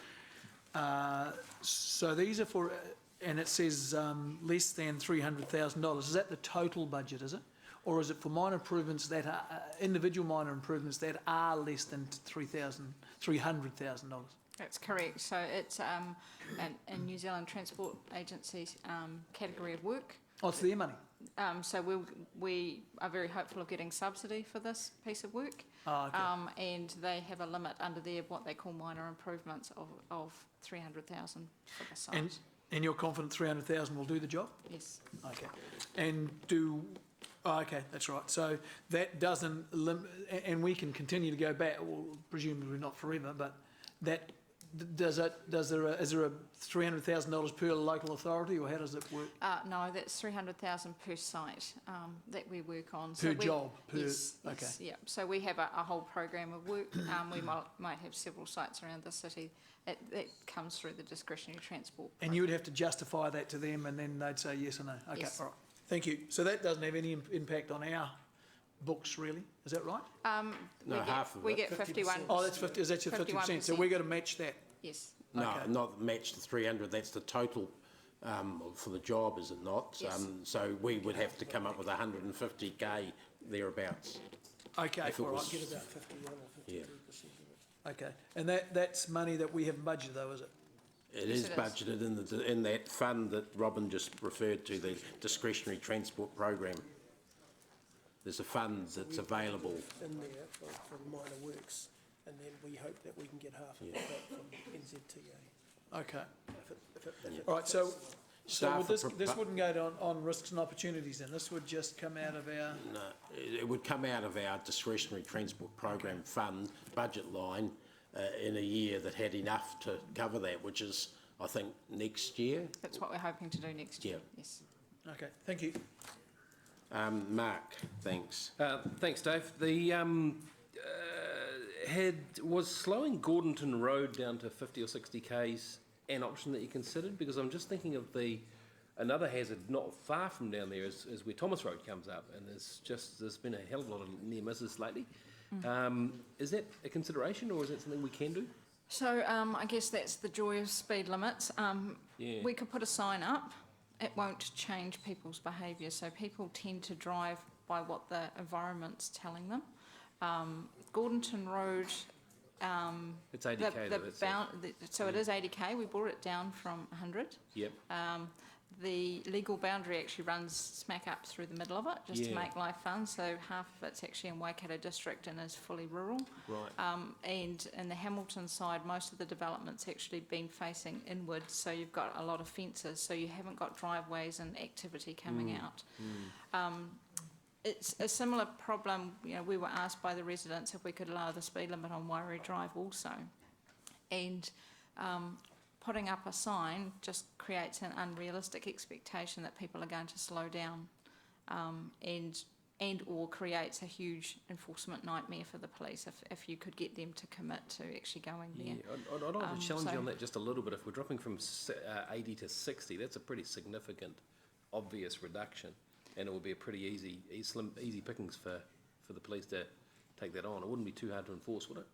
So these are for, and it says less than $300,000. Is that the total budget, is it? Or is it for minor improvements that are, individual minor improvements that are less than $300,000? That's correct. So it's a New Zealand Transport Agency's category of work. Oh, it's their money? So we are very hopeful of getting subsidy for this piece of work. Oh, okay. And they have a limit under there, what they call minor improvements of 300,000 for the site. And you're confident 300,000 will do the job? Yes. Okay. And okay, that's right. So that doesn't and we can continue to go back, well, presumably not forever, but that, is there a $300,000 per local authority, or how does it work? No, that's 300,000 per site that we work on. Per job? Yes, okay. yes, yeah. So we have a whole program of work. We might have several sites around the city. That comes through the discretionary transport program. And you would have to justify that to them, and then they'd say yes or no? Okay, Yes. all right. Thank you. So that doesn't have any impact on our books, really? Is that right? No, half of we it. get 51. Oh, that's 50, is that your 50%? So we're going to match that? Yes. No, Okay. not match the 300, that's the total for the job, is it not? Yes. So we would have to come up with 150K thereabouts. Okay, If it all right. was- Get about 51 or 52% of it. Okay. And that's money that we haven't budgeted, though, is it? It Yes, is it is. budgeted in that fund that Robin just referred to, the discretionary transport program. There's a fund that's available. In there for minor works, and then we hope that we can get half of it back from NZTA. Okay. If it All right, so Staff this are wouldn't go on risks and opportunities then? This would just come out of our... No, it would come out of our discretionary transport program fund budget line in a year that had enough to cover that, which is, I think, next year. That's what we're hoping to do next year. Yeah. Yes. Okay, thank you. Mark, thanks. Thanks, Dave. The was slowing Gordonton Road down to 50 or 60 k's an option that you considered? Because I'm just thinking of another hazard not far from down there is where Thomas Road comes up, and there's been a hell of a lot of near misses lately. Is that a consideration, or is that something we can do? So I guess that's the joy of speed limits. Yeah. We could put a sign up. It won't change people's behaviour, so people tend to drive by what the environment's telling them. Gordonton Road, It's 80k. so it is 80k. We brought it down from 100. Yep. The legal boundary actually runs smack up through the middle of it, just to Yeah. make life fun. So half of it's actually in Waikato district and is fully rural. Right. And in the Hamilton side, most of the development's actually been facing inward, so you've got a lot of fences, so you haven't got driveways and activity coming out. It's a similar problem. You know, we were asked by the residents if we could lower the speed limit on Wairere Drive also, and putting up a sign just creates an unrealistic expectation that people are going to slow down, and or creates a huge enforcement nightmare for the police if you could get them to commit to actually going there. Yeah, I'd like to challenge so- you on that just a little bit. If we're dropping from 80 to 60, that's a pretty significant, obvious reduction, and it would be a pretty easy pickings for the police to take that on. It wouldn't be too hard to enforce, would it?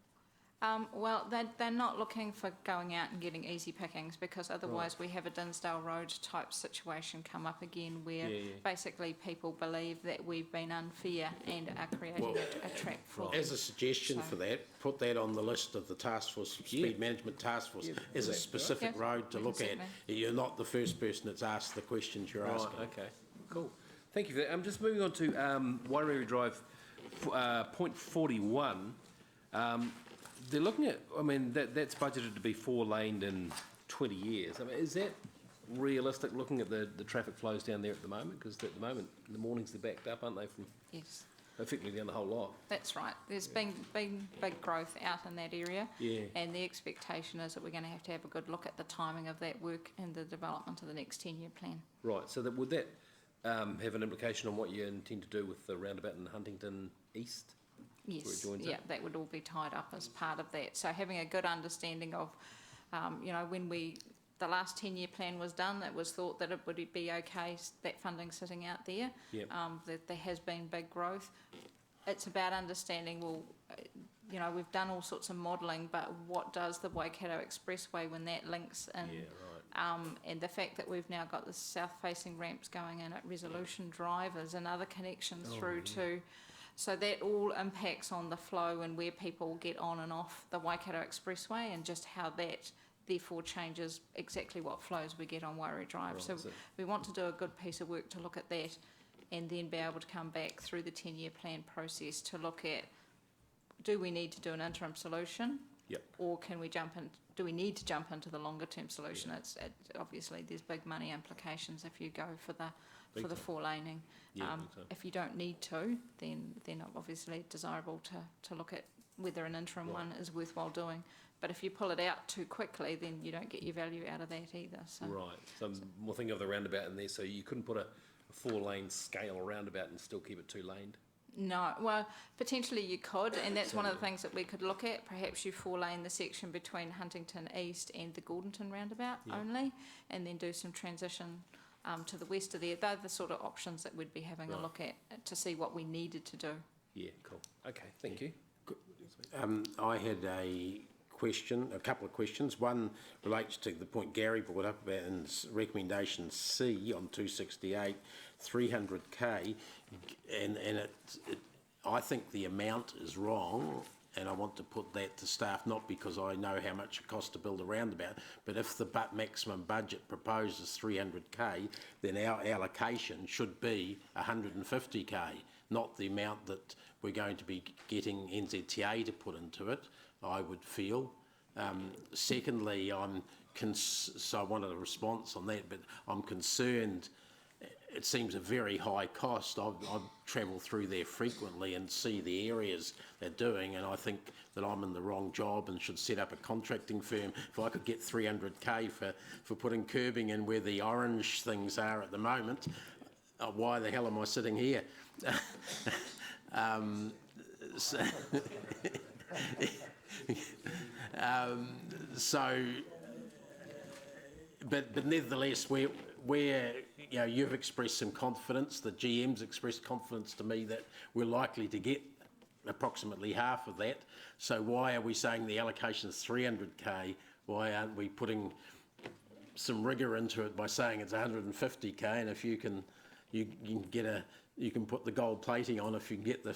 Well, they're not looking for going out and getting easy pickings, because otherwise we have a Dinsdale Road type situation come up again where basically people believe that we've been unfair and are creating a trap for them. As a suggestion for that, put that on the list of the task force, speed management task force, as a specific road to look at. certainly. You're not the first person that's asked the questions you're asking. Okay, cool. Thank you for that. I'm just moving on to Wairere Drive, point 41. They're looking at, I mean, that's budgeted to be 4-laned in 20 years. I mean, is that realistic, looking at the traffic flows down there at the moment? Because at the moment, in the mornings they're backed up, aren't they, from Yes, effectively down the whole lot? that's right. There's been big growth out in that area. Yeah. And the expectation is that we're going to have a good look at the timing of that work and the development of the next 10-year plan. Right, so would that have an implication on what you intend to do with the roundabout in Huntington East? Yes, Where it joins yeah, up? that would all be tied up as part of that. So having a good understanding of, you know, when the last 10-year plan was done, it was thought that it would be okay, that funding sitting out there, Yep. that there has been big growth. It's about understanding, well, you know, we've done all sorts of modelling, but what does the Waikato Expressway when that links in? Yeah, right. And the fact that we've now got the south-facing ramps going in at Resolution Drive is another connection through to. So that all impacts on the flow and where people get on and off the Waikato Expressway, and just how that therefore changes exactly what flows we get on Wairau Drive. Right, so so- we want to do a good piece of work to look at that, and then be able to come back through the 10-year plan process to look at, do we need to do an interim solution? Yep. Or can we do we need to jump into the longer term solution? Obviously there's big money implications if you go for the four laning. Yeah, big time. If you don't need to, then obviously desirable to look at whether an interim one is worthwhile doing. But if you pull it out too quickly, then you don't get your value out of that either. So. Right. So I'm more thinking of the roundabout in there. So you couldn't put a 4-lane scale roundabout and still keep it 2-laned? No, well, potentially you could, and that's one of the things that we could look at. Perhaps you 4-lane the section between Huntington East and the Gordonton roundabout only, and then do some transition to the west of there. They're the sort of options that we'd be having a look at to see what we needed to do. Yeah, cool. Okay, thank you. I had a couple of questions. One relates to the point Gary brought up about in recommendation C on 268, 300k, and I think the amount is wrong, and I want to put that to staff, not because I know how much it costs to build a roundabout, but if the maximum budget proposed is 300k, then our allocation should be 150k, not the amount that we're going to be getting NZTA to put into it, I would feel. Secondly, so I wanted a response on that, but I'm concerned. It seems a very high cost. I've travelled through there frequently and see the areas they're doing, and I think that I'm in the wrong job and should set up a contracting firm. If I could get 300k for putting curbing in where the orange things are at the moment, why the hell am I sitting here? But nevertheless, where you know, you've expressed some confidence, the GM's expressed confidence to me that we're likely to get approximately half of that. So why are we saying the allocation is 300k? Why aren't we putting some rigour into it by saying it's 150k? And if you can put the gold plating on if you can get the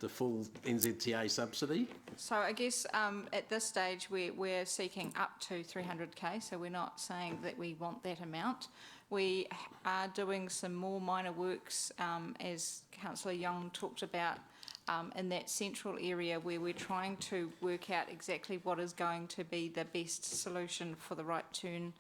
full NZTA subsidy. So I guess at this stage we're seeking up to 300k, so we're not saying that we want that amount. We are doing some more minor works, as Councillor Young talked about, in that central area where we're trying to work out exactly what is going to be the best solution for the right turn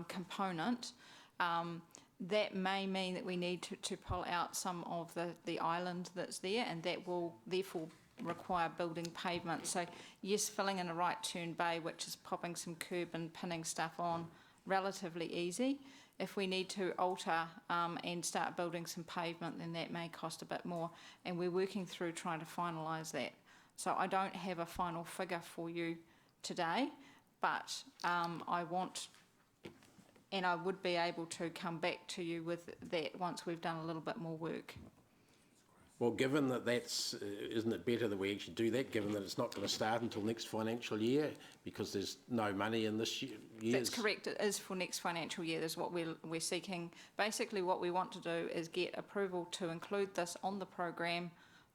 component. That may mean that we need to pull out some of the island that's there, and that will therefore require building pavement. So yes, filling in a right turn bay, which is popping some curb and pinning stuff on, relatively easy. If we need to alter and start building some pavement, then that may cost a bit more, and we're working through trying to finalise that. So I don't have a final figure for you today, but I want, and I would be able to come back to you with that once we've done a little bit more work. Well, given that isn't it better that we actually do that, given that it's not going to start until next financial year, because there's no money in this year? That's correct, it is for next financial year, is what we're seeking. Basically what we want to do is get approval to include this on the programme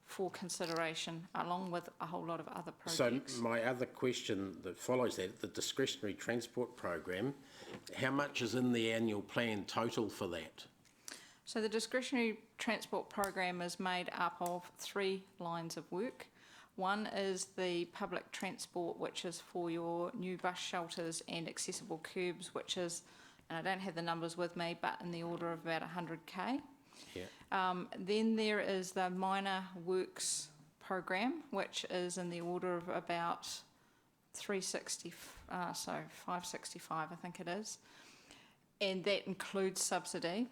for consideration, along with a whole lot of other projects. So my other question that follows that, the discretionary transport program, how much is in the annual plan total for that? So the discretionary transport program is made up of 3 lines of work. One is the public transport, which is for your new bus shelters and accessible curbs, which is, and I don't have the numbers with me, but in the order of about 100k. Yeah. Then there is the minor works program, which is in the order of about 565, I think it is, and that includes subsidy.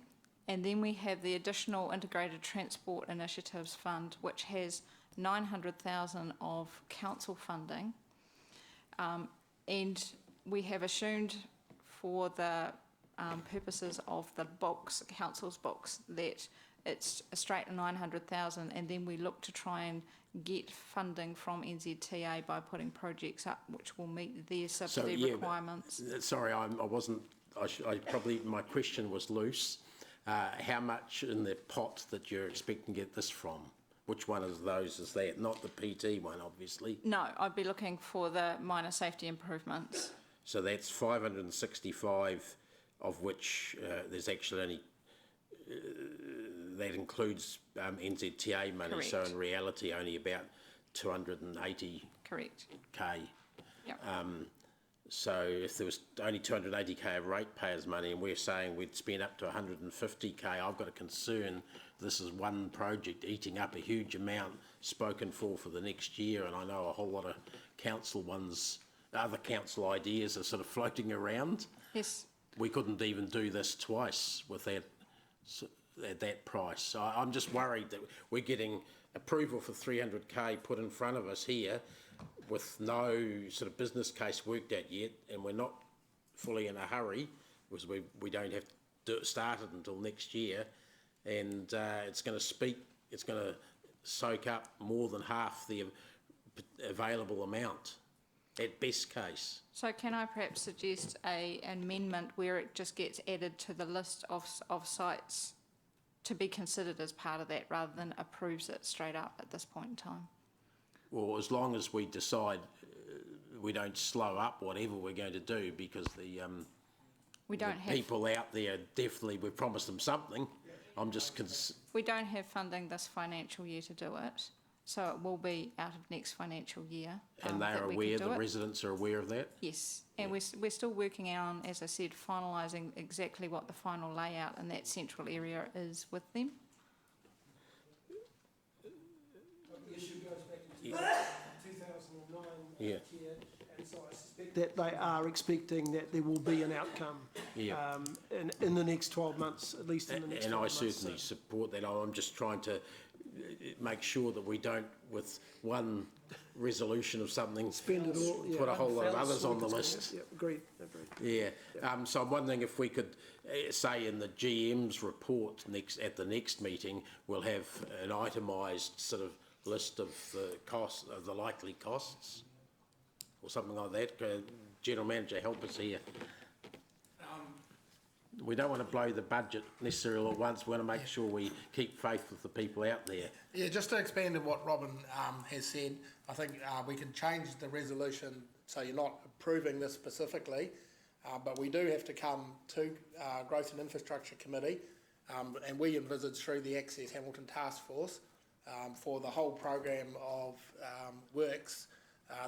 And then we have the additional Integrated Transport Initiatives Fund, which has 900,000 of council funding, and we have assumed for the purposes of the books, council's books, that it's a straight 900,000, and then we look to try and get funding from NZTA by putting projects up which will meet their subsidy requirements. Sorry, my question was loose. How much in the pot that you're expecting to get this from? Which one of those is that? Not the PT one, obviously. No, I'd be looking for the minor safety improvements. So that's 565, of which there's actually only, that includes NZTA money. So Correct. in reality, only about 280K. Correct. Yep. So if there was only 280K of ratepayers' money and we're saying we'd spend up to 150K, I've got a concern this is one project eating up a huge amount spoken for the next year, and I know a whole lot of other council ideas are sort of floating around. Yes. We couldn't even do this twice with that at that price. So I'm just worried that we're getting approval for 300K put in front of us here with no sort of business case worked out yet, and we're not fully in a hurry because we don't have to start it until next year, and it's going to soak up more than half the available amount at best case. So can I perhaps suggest an amendment where it just gets added to the list of sites to be considered as part of that rather than approves it straight up at this point in time? Well, as long as we decide we don't slow up whatever we're going to do, because We don't have people out there, definitely, we've promised them something. I'm just we don't have funding this financial year to do it, so it will be out of next financial year. and they're that we can aware, do the it. residents are aware of that? Yes, and we're still working on, as I said, finalising exactly what the final layout in that central area is with them. The issue goes back to 2009. Yeah. And so I suspect that they are expecting that there will be an outcome Yeah. in the next 12 months, at least in the next 12 And I months. certainly support that. I'm just trying to make sure that we don't, with one resolution of something, Spend it all, yeah. put a whole lot of One fell others on the swoop, list. Yeah, agreed. Yeah. So I'm wondering if we could say in the GM's report at the next meeting, we'll have an itemised sort of list of the costs, of the likely costs, or something like that. General Manager, help us here. We don't want to blow the budget necessarily all at once. We want to make sure we keep faith with the people out there. Yeah, just to expand on what Robin has said, I think we can change the resolution so you're not approving this specifically, but we do have to come to Growth and Infrastructure Committee, and we envisage through the Access Hamilton Task Force for the whole program of works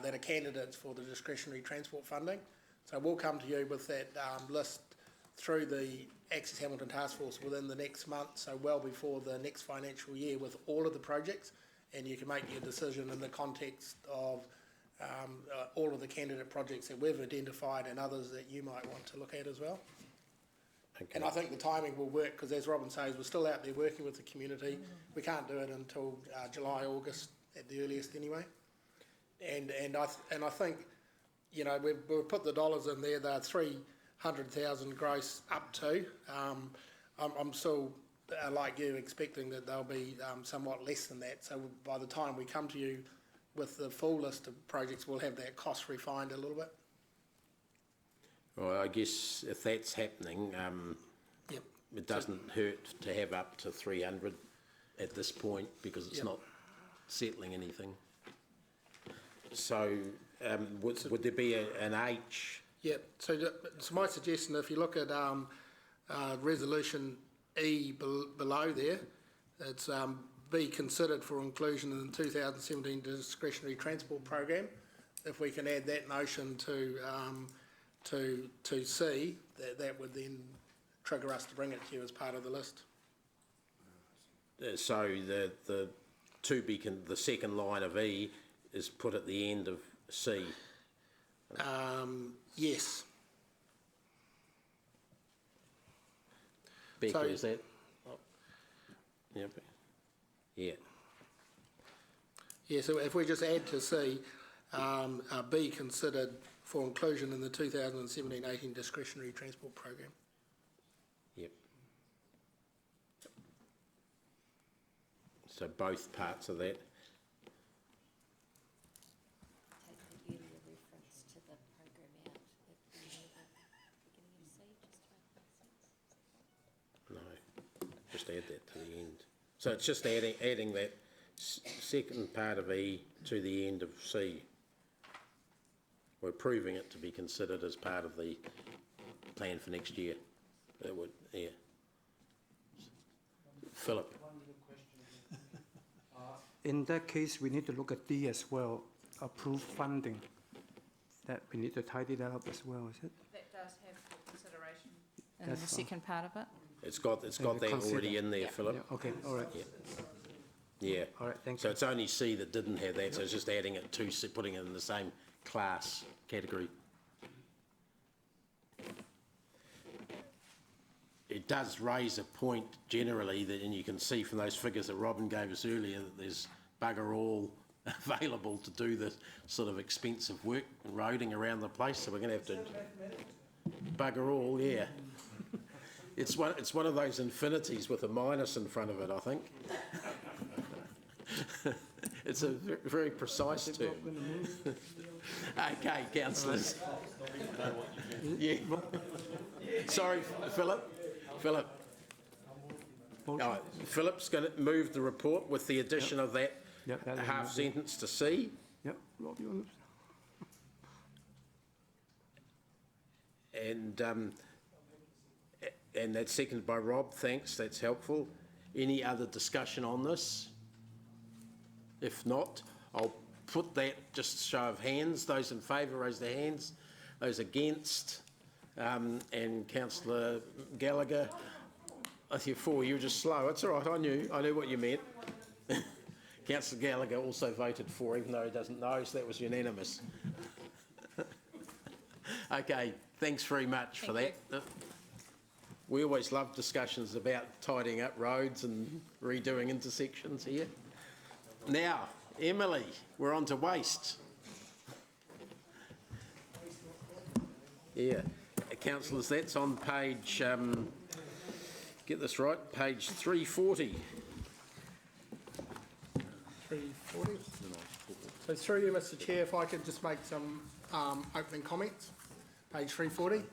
that are candidates for the discretionary transport funding. So we'll come to you with that list through the Access Hamilton Task Force within the next month, so well before the next financial year, with all of the projects, and you can make your decision in the context of all of the candidate projects that we've identified and others that you might want to look at as well. Okay. And I think the timing will work because, as Robin says, we're still out there working with the community. We can't do it until July, August at the earliest anyway. And I think, you know, we've put the dollars in there. They're 300,000 gross up to. I'm still, like you, expecting that they'll be somewhat less than that. So by the time we come to you with the full list of projects, we'll have that cost refined a little bit. Well, I guess if that's happening, Yep. it doesn't hurt to have up to 300 at this point, because it's Yep. not settling anything. So would there be an H? Yep. So my suggestion, if you look at resolution E below there, it's be considered for inclusion in the 2017 discretionary transport program. If we can add that notion to C, that would then trigger us to bring it to you as part of the list. So the second line of E is put at the end of C. Yes. Becca, So- is that? Oh. Yep. Yeah. Yeah, so if we just add to C, be considered for inclusion in the 2017-18 discretionary transport program. Yep. So both parts of that. Take the earlier reference to the program out at the beginning of C, just to make sense. No, just add that to the end. So it's just adding that second part of E to the end of C. We're approving it to be considered as part of the plan for next year. That would, yeah. Philip. In that case, we need to look at D as well, approved funding. That we need to tidy that up as well, is it? That does have full consideration in That's the fine. second part of it. It's got that already in there, Yeah. Philip. Yeah, okay, all right. Yeah. Yeah. All right, thank So you. it's only C that didn't have that, so it's just adding it to, putting it in the same class category. It does raise a point generally that, and you can see from those figures that Robin gave us earlier, that there's bugger all available to do the sort of expensive work and roading around the place, so we're going to have to bugger all, yeah. It's one of those infinities with a minus in front of it, I think. It's a very precise term. Okay, councillors. Yeah. Sorry, Philip. Philip's going to move the report with the addition of that half sentence to C. Yep. Rob, you want And that's seconded by Rob. Thanks, that's helpful. Any other discussion on this? If not, I'll put that, just show of hands. Those in favour, raise their hands. Those against, and Councillor Gallagher. I think you were just slow. It's all right, I knew what you meant. Councillor Gallagher also voted for, even though he doesn't know, so that was unanimous. Okay, thanks very much for that. We always love discussions about tidying up roads and redoing intersections here. Now, Emily, we're on to waste. Yeah, councillors, that's on page, get this right, page 340. 340. So through you, Mr Chair, if I could just make some opening comments. Page 340.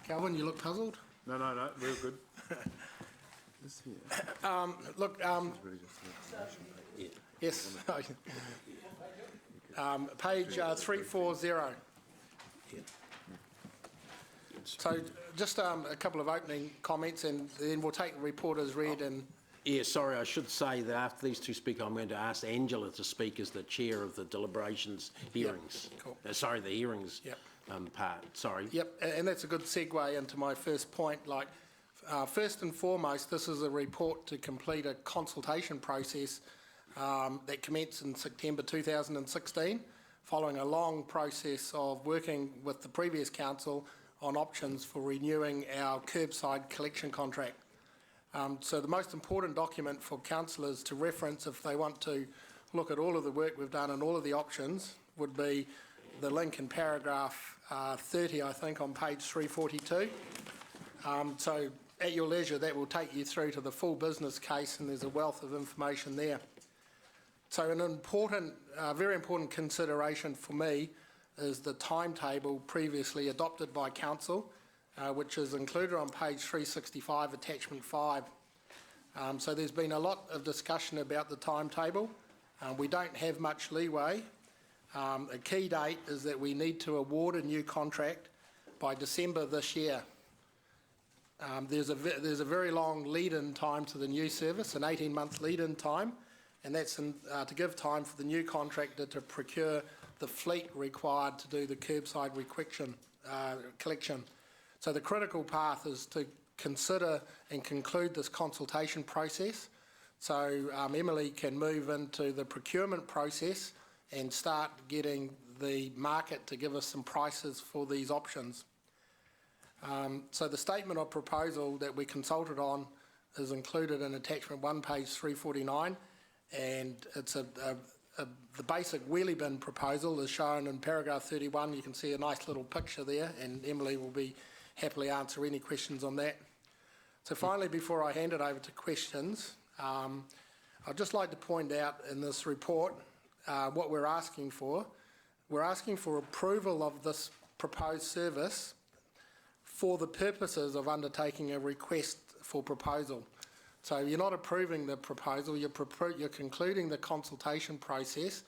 Calvin, you look puzzled. No, real good. Look, yes. Page 340. So just a couple of opening comments, and then we'll take the report as read. And yeah, sorry, I should say that after these two speak, I'm going to ask Angela to speak as the chair of the deliberations hearings. Yep, cool. Sorry, the hearings part. Sorry. Yep, and that's a good segue into my first point. Like, first and foremost, this is a report to complete a consultation process that commenced in September 2016, following a long process of working with the previous council on options for renewing our curbside collection contract. So the most important document for councillors to reference if they want to look at all of the work we've done and all of the options would be the link in paragraph 30, I think, on page 342. So at your leisure, that will take you through to the full business case, and there's a wealth of information there. So an important, very important consideration for me is the timetable previously adopted by council, which is included on page 365, attachment 5. So there's been a lot of discussion about the timetable. We don't have much leeway. A key date is that we need to award a new contract by December this year. There's a very long lead-in time to the new service, an 18-month lead-in time, and that's to give time for the new contractor to procure the fleet required to do the curbside collection. So the critical path is to consider and conclude this consultation process, so Emily can move into the procurement process and start getting the market to give us some prices for these options. So the statement of proposal that we consulted on is included in attachment 1, page 349, and it's the basic wheelie bin proposal is shown in paragraph 31. You can see a nice little picture there, and Emily will be happily answer any questions on that. So finally, before I hand it over to questions, I'd just like to point out in this report what we're asking for. We're asking for approval of this proposed service for the purposes of undertaking a request for proposal. So you're not approving the proposal, you're concluding the consultation process,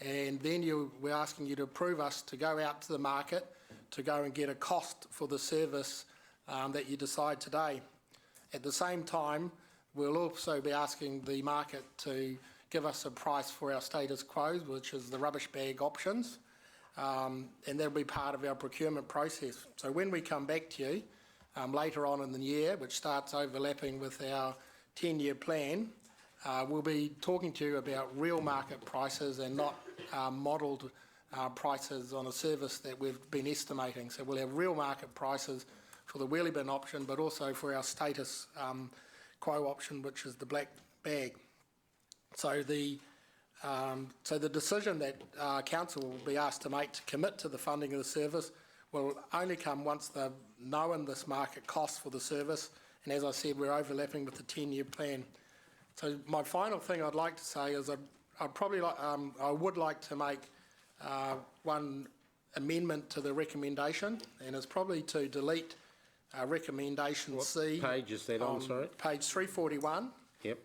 and then we're asking you to approve us to go out to the market to go and get a cost for the service that you decide today. At the same time, we'll also be asking the market to give us a price for our status quo, which is the rubbish bag options, and that'll be part of our procurement process. So when we come back to you later on in the year, which starts overlapping with our 10-year plan, we'll be talking to you about real market prices and not modelled prices on a service that we've been estimating. So we'll have real market prices for the wheelie bin option, but also for our status quo option, which is the black bag. So the decision that council will be asked to make to commit to the funding of the service will only come once they've known this market cost for the service. And as I said, we're overlapping with the 10-year plan. So my final thing I'd like to say is I would like to make one amendment to the recommendation, and it's probably to delete recommendation C. What page is that on, sorry? Page 341. Yep.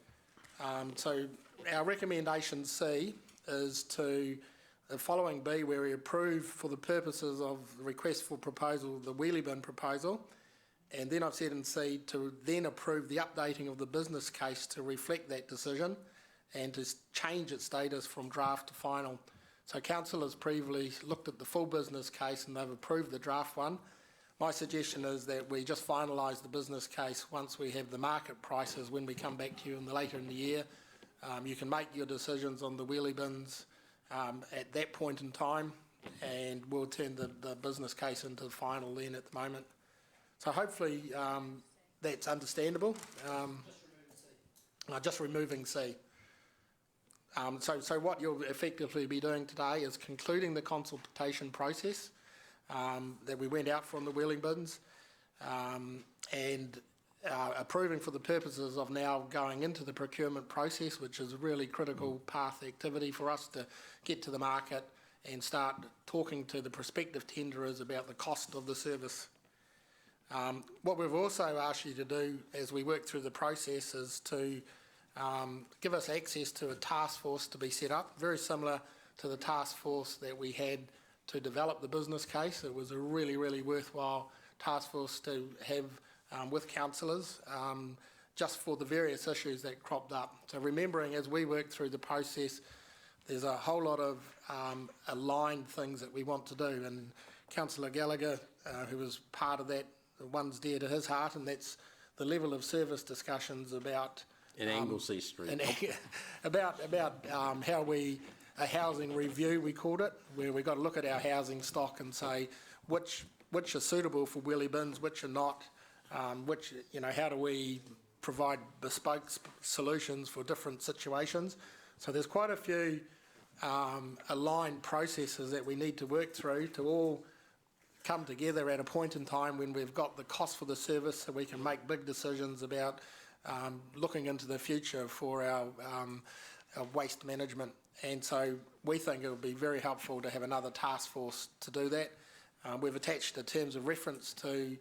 So our recommendation C is to the following B, where we approve for the purposes of the request for proposal, the wheelie bin proposal, and then I've said in C to then approve the updating of the business case to reflect that decision and to change its status from draft to final. So council has previously looked at the full business case and they've approved the draft one. My suggestion is that we just finalise the business case once we have the market prices when we come back to you later in the year. You can make your decisions on the wheelie bins at that point in time, and we'll turn the business case into the final then at the moment. So hopefully that's understandable. Just removing C. So what you'll effectively be doing today is concluding the consultation process that we went out from the wheeling bins and approving for the purposes of now going into the procurement process, which is a really critical path activity for us to get to the market and start talking to the prospective tenderers about the cost of the service. What we've also asked you to do as we work through the process is to give us access to a task force to be set up, very similar to the task force that we had to develop the business case. It was a really, really worthwhile task force to have with councillors just for the various issues that cropped up. So remembering as we work through the process, there's a whole lot of aligned things that we want to do, and Councillor Gallagher, who was part of that, the one's dear to his heart, and that's the level of service discussions about in Anglesey Street. About how a housing review, we called it, where we've got to look at our housing stock and say which are suitable for wheelie bins, which are not, how do we provide bespoke solutions for different situations. So there's quite a few aligned processes that we need to work through to all come together at a point in time when we've got the cost for the service so we can make big decisions about looking into the future for our waste management. And so we think it would be very helpful to have another task force to do that. We've attached the terms of reference to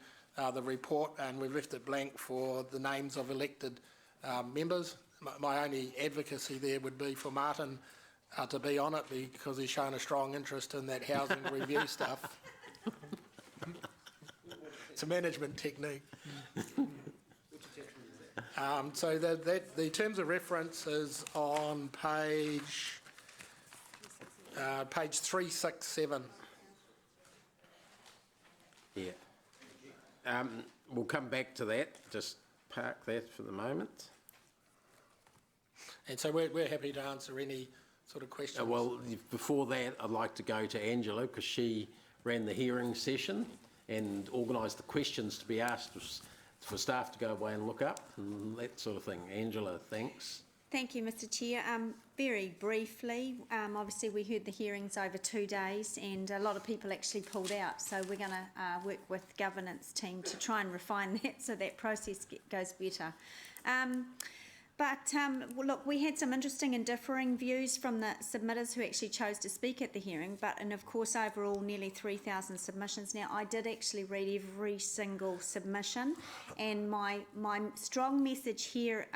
the report, and we've left it blank for the names of elected members. My only advocacy there would be for Martin to be on it because he's shown a strong interest in that housing review stuff. It's a management technique. So the terms of reference is on page 367. Yeah. We'll come back to that. Just park that for the moment. And so we're happy to answer any sort of questions. Well, before that, I'd like to go to Angela because she ran the hearing session and organised the questions to be asked for staff to go away and look up and that sort of thing. Angela, thanks. Thank you, Mr Chair. Very briefly, obviously we heard the hearings over 2 days and a lot of people actually pulled out, so we're going to work with the governance team to try and refine that so that process goes better. But well, look, we had some interesting and differing views from the submitters who actually chose to speak at the hearing. And of course, overall, nearly 3,000 submissions. Now, I did actually read every single submission, and my strong message here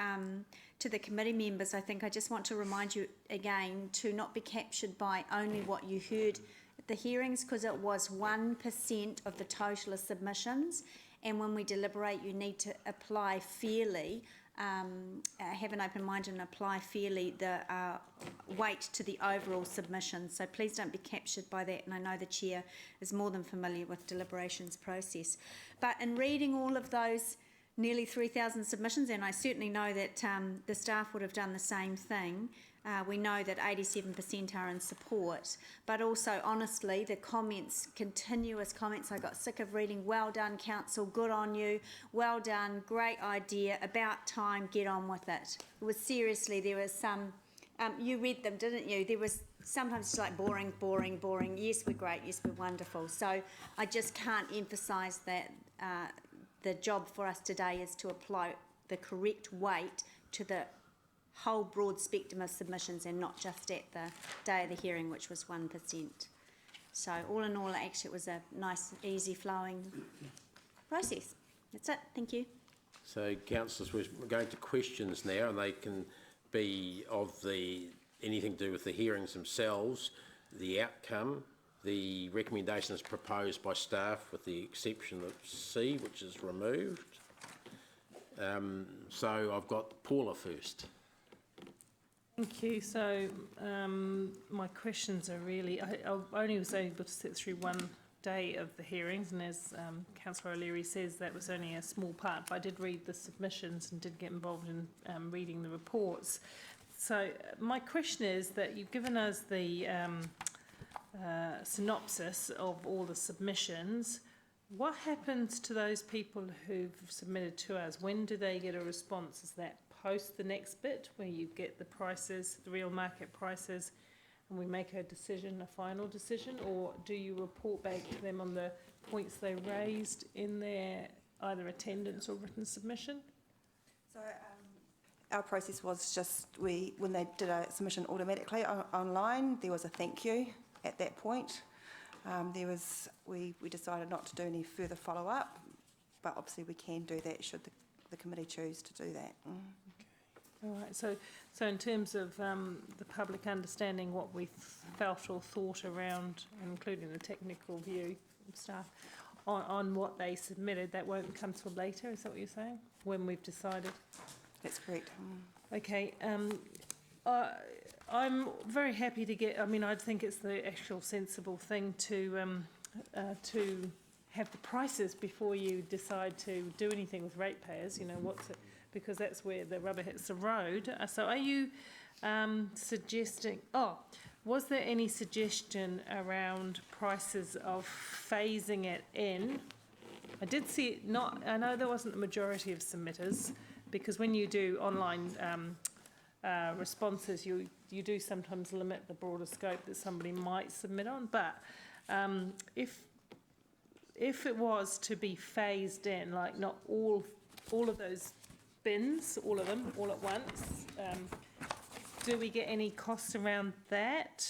to the committee members, I think I just want to remind you again to not be captured by only what you heard at the hearings, because it was 1% of the total of submissions. And when we deliberate, you need to apply fairly. Have an open mind and apply fairly the weight to the overall submission. So please don't be captured by that. And I know the Chair is more than familiar with deliberations process. But in reading all of those nearly 3,000 submissions, and I certainly know that the staff would have done the same thing, we know that 87% are in support, but also honestly the comments, continuous comments, I got sick of reading, well done council, good on you, well done, great idea, about time, get on with it. It was seriously, there was some, you read them, didn't you? There was sometimes just like boring, boring, boring, yes we're great, yes we're wonderful. So I just can't emphasise that the job for us today is to apply the correct weight to the whole broad spectrum of submissions and not just at the day of the hearing, which was 1%. So all in all, actually it was a nice, easy flowing process. That's it, thank you. So councillors, we're going to questions now, and they can be of anything to do with the hearings themselves, the outcome, the recommendations proposed by staff with the exception of C, which is removed. So I've got Paula first. Thank you. So my questions are really, I only was able to sit through one day of the hearings, and as Councillor O'Leary says, that was only a small part, but I did read the submissions and did get involved in reading the reports. So my question is that you've given us the synopsis of all the submissions. What happens to those people who've submitted to us? When do they get a response? Is that post the next bit where you get the prices, the real market prices, and we make a decision, a final decision, or do you report back to them on the points they raised in their either attendance or written submission? So our process was just when they did a submission automatically online, there was a thank you at that point. We decided not to do any further follow up, but obviously we can do that should the committee choose to do that. All right, so in terms of the public understanding what we felt or thought around, including the technical view of staff, on what they submitted, that won't come till later, is that what you're saying? When we've decided? That's correct. Okay, I'm very happy to get, I think it's the actual sensible thing to have the prices before you decide to do anything with ratepayers, what's it, because that's where the rubber hits the road. So are you suggesting, was there any suggestion around prices of phasing it in? I did see it I know there wasn't a majority of submitters, because when you do online responses, you do sometimes limit the broader scope that somebody might submit on, but if it was to be phased in, like not all of those bins, all of them, all at once, do we get any costs around that?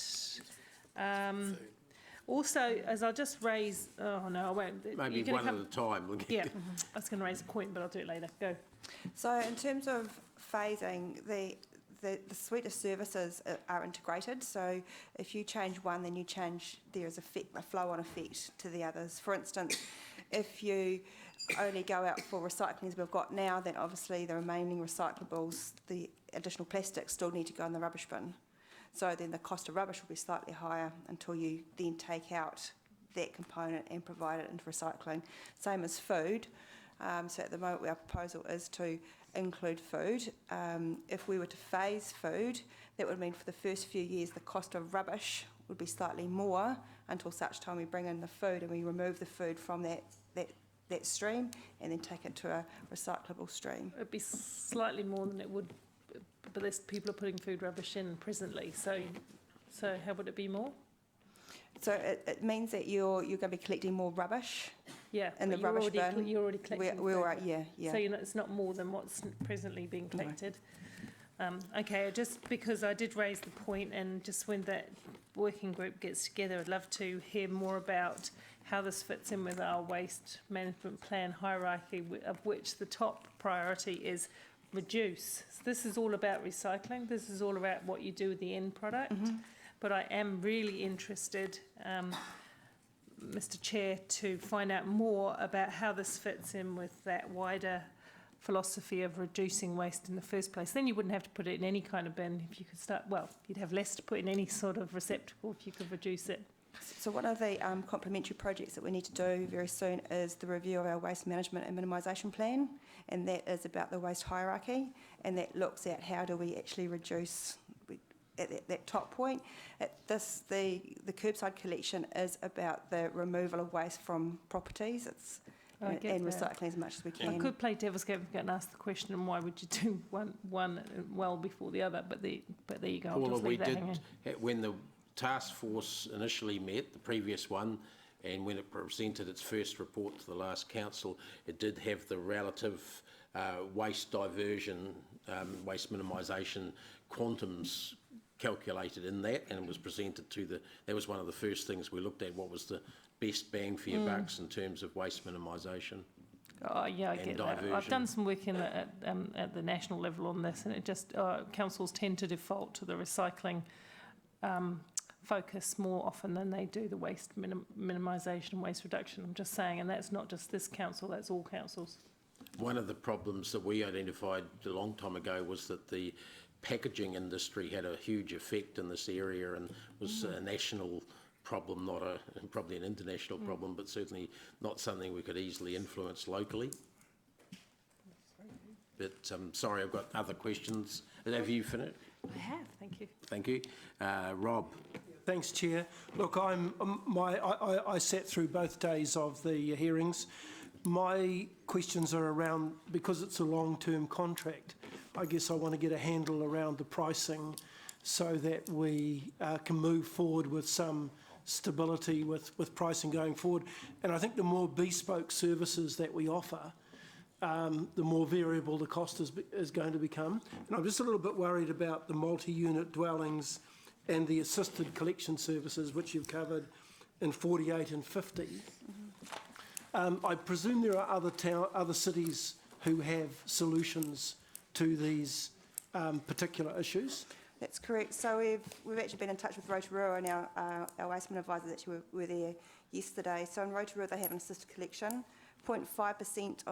Also, as I'll just raise, I won't. Maybe one at a time. Yeah, I was going to raise a point, but I'll do it later. Go. So in terms of phasing, the suite of services are integrated. So if you change one, then there is a flow-on effect to the others. For instance, if you only go out for recycling as we've got now, then obviously the remaining recyclables, the additional plastics, still need to go in the rubbish bin. So then the cost of rubbish will be slightly higher until you then take out that component and provide it into recycling. Same as food. So at the moment our proposal is to include food. If we were to phase food, that would mean for the first few years the cost of rubbish would be slightly more until such time we bring in the food and we remove the food from that stream and then take it to a recyclable stream. It'd be slightly more than it would, but there's people are putting food rubbish in presently, so how would it be more? So it means that you're going to be collecting more rubbish Yeah, in the but you're rubbish already, bin. you're already collecting. We're all food. right, yeah. So it's not more than what's presently being collected. Okay, just because I did raise the point, and just when that working group gets together, I'd love to hear more about how this fits in with our waste management plan hierarchy, of which the top priority is reduce. So this is all about recycling. This is all about what you do with the end product. But I am really interested, Mr. Chair, to find out more about how this fits in with that wider philosophy of reducing waste in the first place. Then you wouldn't have to put it in any kind of bin if you could start, well, you'd have less to put in any sort of receptacle if you could reduce it. So one of the complementary projects that we need to do very soon is the review of our waste management and minimisation plan, and that is about the waste hierarchy, and that looks at how do we actually reduce at that top point. The curbside collection is about the removal of waste from properties. It's and recycling as much as we can. I could play devil's advocate and ask the question, and why would you do one well before the other? But there you go. I'll Paula, just we leave that did, hanging. when the task force initially met, the previous one, and when it presented its first report to the last council, it did have the relative waste diversion, waste minimisation quantums calculated in that, and it was presented to that was one of the first things we looked at, what was the best bang for your bucks in terms of waste minimisation. Oh yeah, I get that. I've diversion. done some work at the national level on this, and it just councils tend to default to the recycling focus more often than they do the waste minimisation, waste reduction. I'm just saying, and that's not just this council; that's all councils. One of the problems that we identified a long time ago was that the packaging industry had a huge effect in this area and was a national problem, not probably an international problem, but certainly not something we could easily influence locally. But sorry, I've got other questions. Have you finished? I have, thank you. Thank you. Rob. Thanks, Chair. Look, I sat through both days of the hearings. My questions are around, because it's a long-term contract, I guess I want to get a handle around the pricing so that we can move forward with some stability with pricing going forward. And I think the more bespoke services that we offer, the more variable the cost is going to become. And I'm just a little bit worried about the multi-unit dwellings and the assisted collection services, which you've covered in 48 and 50. I presume there are other cities who have solutions to these particular issues. That's correct. So we've actually been in touch with Rotorua, and our waste man advisors actually were there yesterday. So in Rotorua they have an assisted collection. 0.5%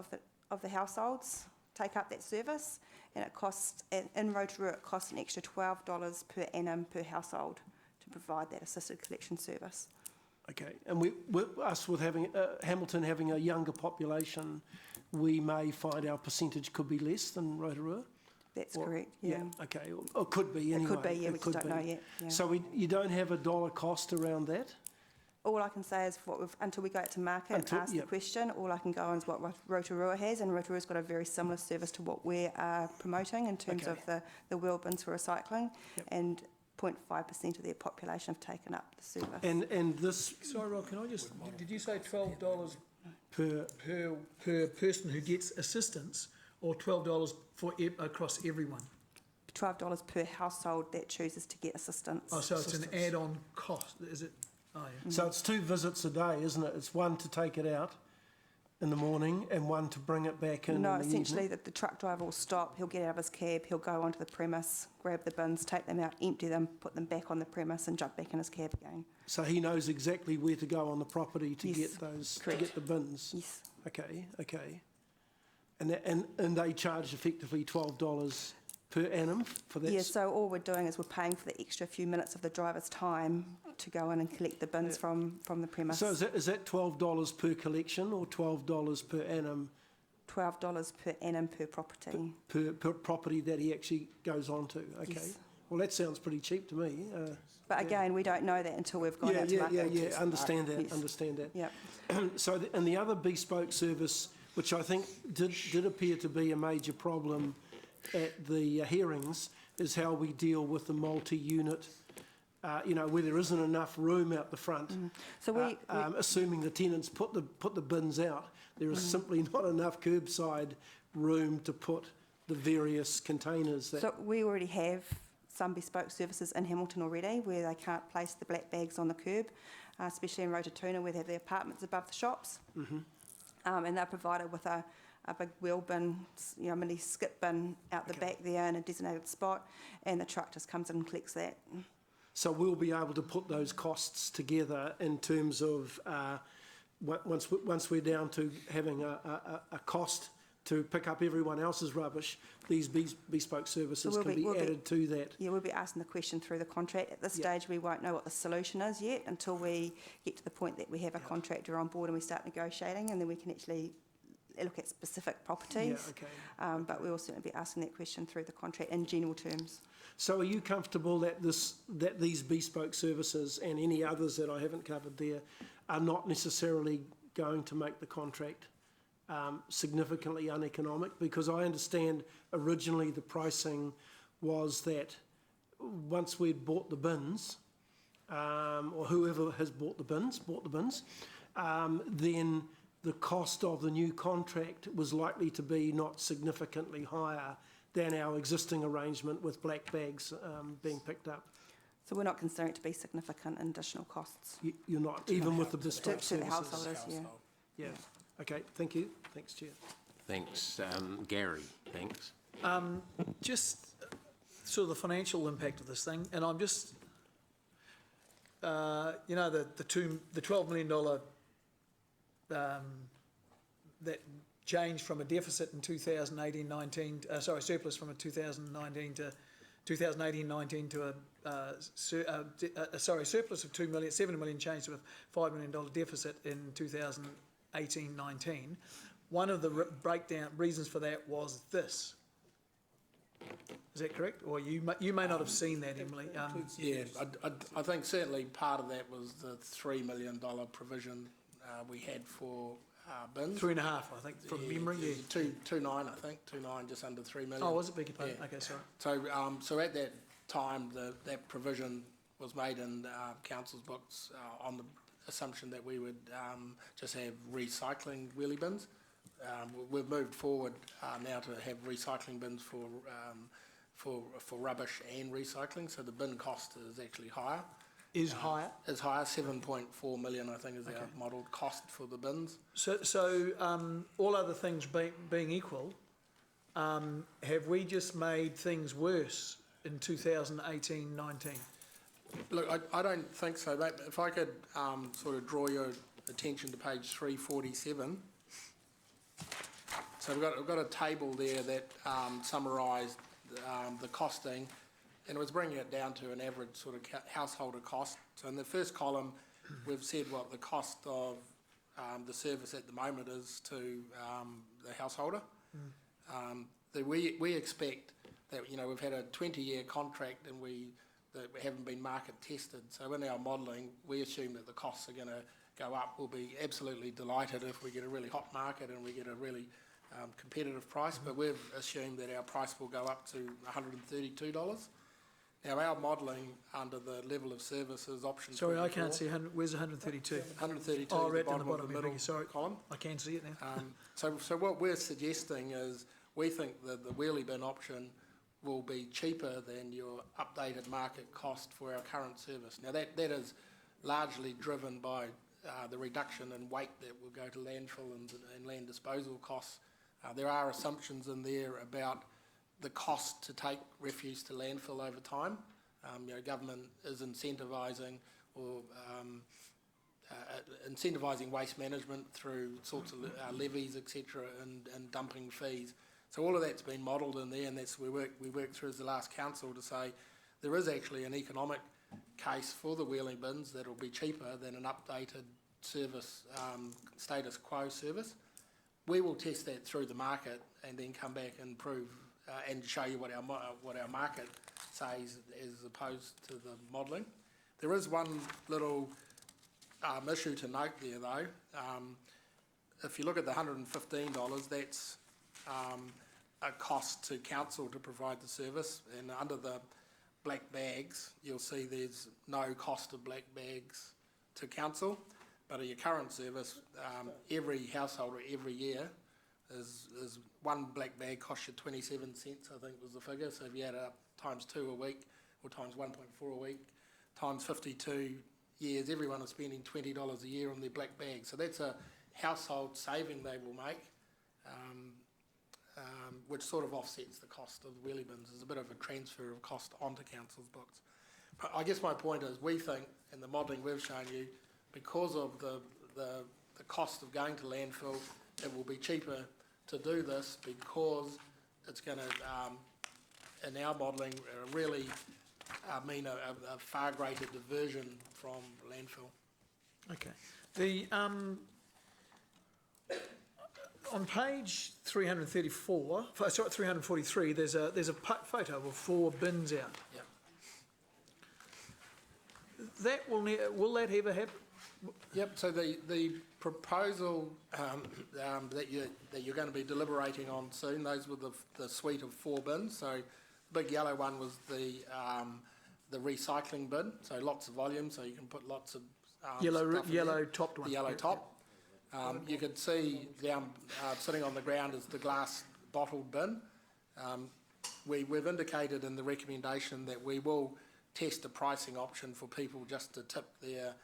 of the households take up that service, and it costs in Rotorua it costs an extra $12 per annum per household to provide that assisted collection service. Okay, and with having Hamilton having a younger population, we may find our percentage could be less than Rotorua. That's correct. Yeah. Okay, or could be anyway. It could be. Yeah, we just don't know yet. Yeah. So you don't have a dollar cost around that? All I can say is until we go out to market and ask the question, all I can go on is what Rotorua has, and Rotorua's got a very similar service to what we're promoting in terms of the wheel bins for recycling, and 0.5% of their population have taken up the service. And this... Sorry, Rob, can I just... Did you say $12 per person who gets assistance, or $12 across everyone? $12 per household that chooses to get assistance. Oh, so it's an add-on cost, is it? Oh, yeah. So it's 2 visits a day, isn't it? It's one to take it out in the morning and one to bring it back in. No, the essentially evening. the truck driver will stop, he'll get out of his cab, he'll go onto the premise, grab the bins, take them out, empty them, put them back on the premise and jump back in his cab again. So he knows exactly where to go on the property to get those, correct. to get the bins? Yes. Okay. And they charge effectively $12 per annum for that? Yeah, so all we're doing is we're paying for the extra few minutes of the driver's time to go in and collect the bins from the premise. So is that $12 per collection or $12 per annum? $12 per annum per property. Per property that he actually goes on to, okay. Yes. Well, that sounds pretty cheap to me. But again, we don't know that until we've gone out to market. Yeah, understand that. Yeah. So, and the other bespoke service, which I think did appear to be a major problem at the hearings, is how we deal with the multi-unit where there isn't enough room out the front. So assuming the tenants put the bins out, there is simply not enough curbside room to put the various containers. So we already have some bespoke services in Hamilton already where they can't place the black bags on the curb, especially in Rototuna where they have the apartments above the shops. And they're provided with a big wheel bin, mini skip bin out the back there in a designated spot, and the truck just comes in and collects that. So we'll be able to put those costs together in terms of once we're down to having a cost to pick up everyone else's rubbish, these bespoke services can be added to that. Yeah, we'll be asking the question through the contract. At this stage, we won't know what the solution is yet until we get to the point that we have a contractor on board and we start negotiating, and then we can actually look at specific properties. But we will certainly be asking that question through the contract in general terms. So are you comfortable that these bespoke services and any others that I haven't covered there are not necessarily going to make the contract significantly uneconomic? Because I understand originally the pricing was that once we'd bought the bins, or whoever has bought the bins, then the cost of the new contract was likely to be not significantly higher than our existing arrangement with black bags being picked up. So we're not considering it to be significant additional costs. You're not, even with the bespoke services? To the householders, yeah. Yeah. Okay, thank you. Thanks, Chair. Thanks. Gary, thanks. Just sort of the financial impact of this thing, and I'm just, the $12 million that changed from a deficit in 2018-19, surplus from a 2018-19 to surplus of 7 million changed to a $5 million deficit in 2018-19. One of the breakdown reasons for that was this. Is that correct? Or you may not have seen that, Emily. Yeah, I think certainly part of that was the $3 million provision we had for bins. 3.5, I think, from memory. Yeah. 2.9, I think. 2.9, just under 3 million. Oh, was it? Beg your pardon. Yeah. Okay, sorry. So at that time, that provision was made in council's books on the assumption that we would just have recycling wheelie bins. We've moved forward now to have recycling bins for rubbish and recycling. So the bin cost is actually higher. Is higher? Is higher. 7.4 million, I think, is our modelled cost for the bins. So all other things being equal, have we just made things worse in 2018-19? Look, I don't think so, mate. If I could sort of draw your attention to page 347. So we've got a table there that summarised the costing, and it was bringing it down to an average sort of householder cost. So in the first column, we've said what the cost of the service at the moment is to the householder. We expect that, we've had a 20-year contract and that we haven't been market tested. So in our modelling, we assume that the costs are going to go up. We'll be absolutely delighted if we get a really hot market and we get a really competitive price, but we've assumed that our price will go up to $132. Now, our modelling under the level of services option. Sorry, I can't see. Where's 132? 132 oh, at right the bottom of the middle sorry. column. I can see it now. So what we're suggesting is we think that the wheelie bin option will be cheaper than your updated market cost for our current service. Now, that is largely driven by the reduction in weight that will go to landfill and land disposal costs. There are assumptions in there about the cost to take refuse to landfill over time. Government is incentivising waste management through sorts of levies, etc., and dumping fees. So all of that's been modelled in there, and that's we worked through as the last council to say there is actually an economic case for the wheeling bins that will be cheaper than an updated service status quo service. We will test that through the market and then come back and prove and show you what our market says as opposed to the modelling. There is one little issue to note there though. If you look at the $115, that's a cost to council to provide the service, and under the black bags, you'll see there's no cost of black bags to council. But at your current service, every household every year is one black bag costs you 27 cents, I think was the figure. So if you add up times 2 a week, or times 1.4 a week, times 52 years, everyone is spending $20 a year on their black bag. So that's a household saving they will make, which sort of offsets the cost of wheelie bins. There's a bit of a transfer of cost onto council's books. But I guess my point is, we think in the modelling we've shown you, because of the cost of going to landfill, it will be cheaper to do this because it's going to, in our modelling, really mean a far greater diversion from landfill. Okay. The on page 334, sorry, 343, there's a photo of 4 bins out. Yep. That will that ever happen? Yep. So the proposal that you're going to be deliberating on soon, those were the suite of 4 bins. So the big yellow one was the recycling bin. So lots of volume. So you can put lots of yellow topped one. The yellow top. You can see down sitting on the ground is the glass bottled bin. We've indicated in the recommendation that we will test a pricing option for people just to tip their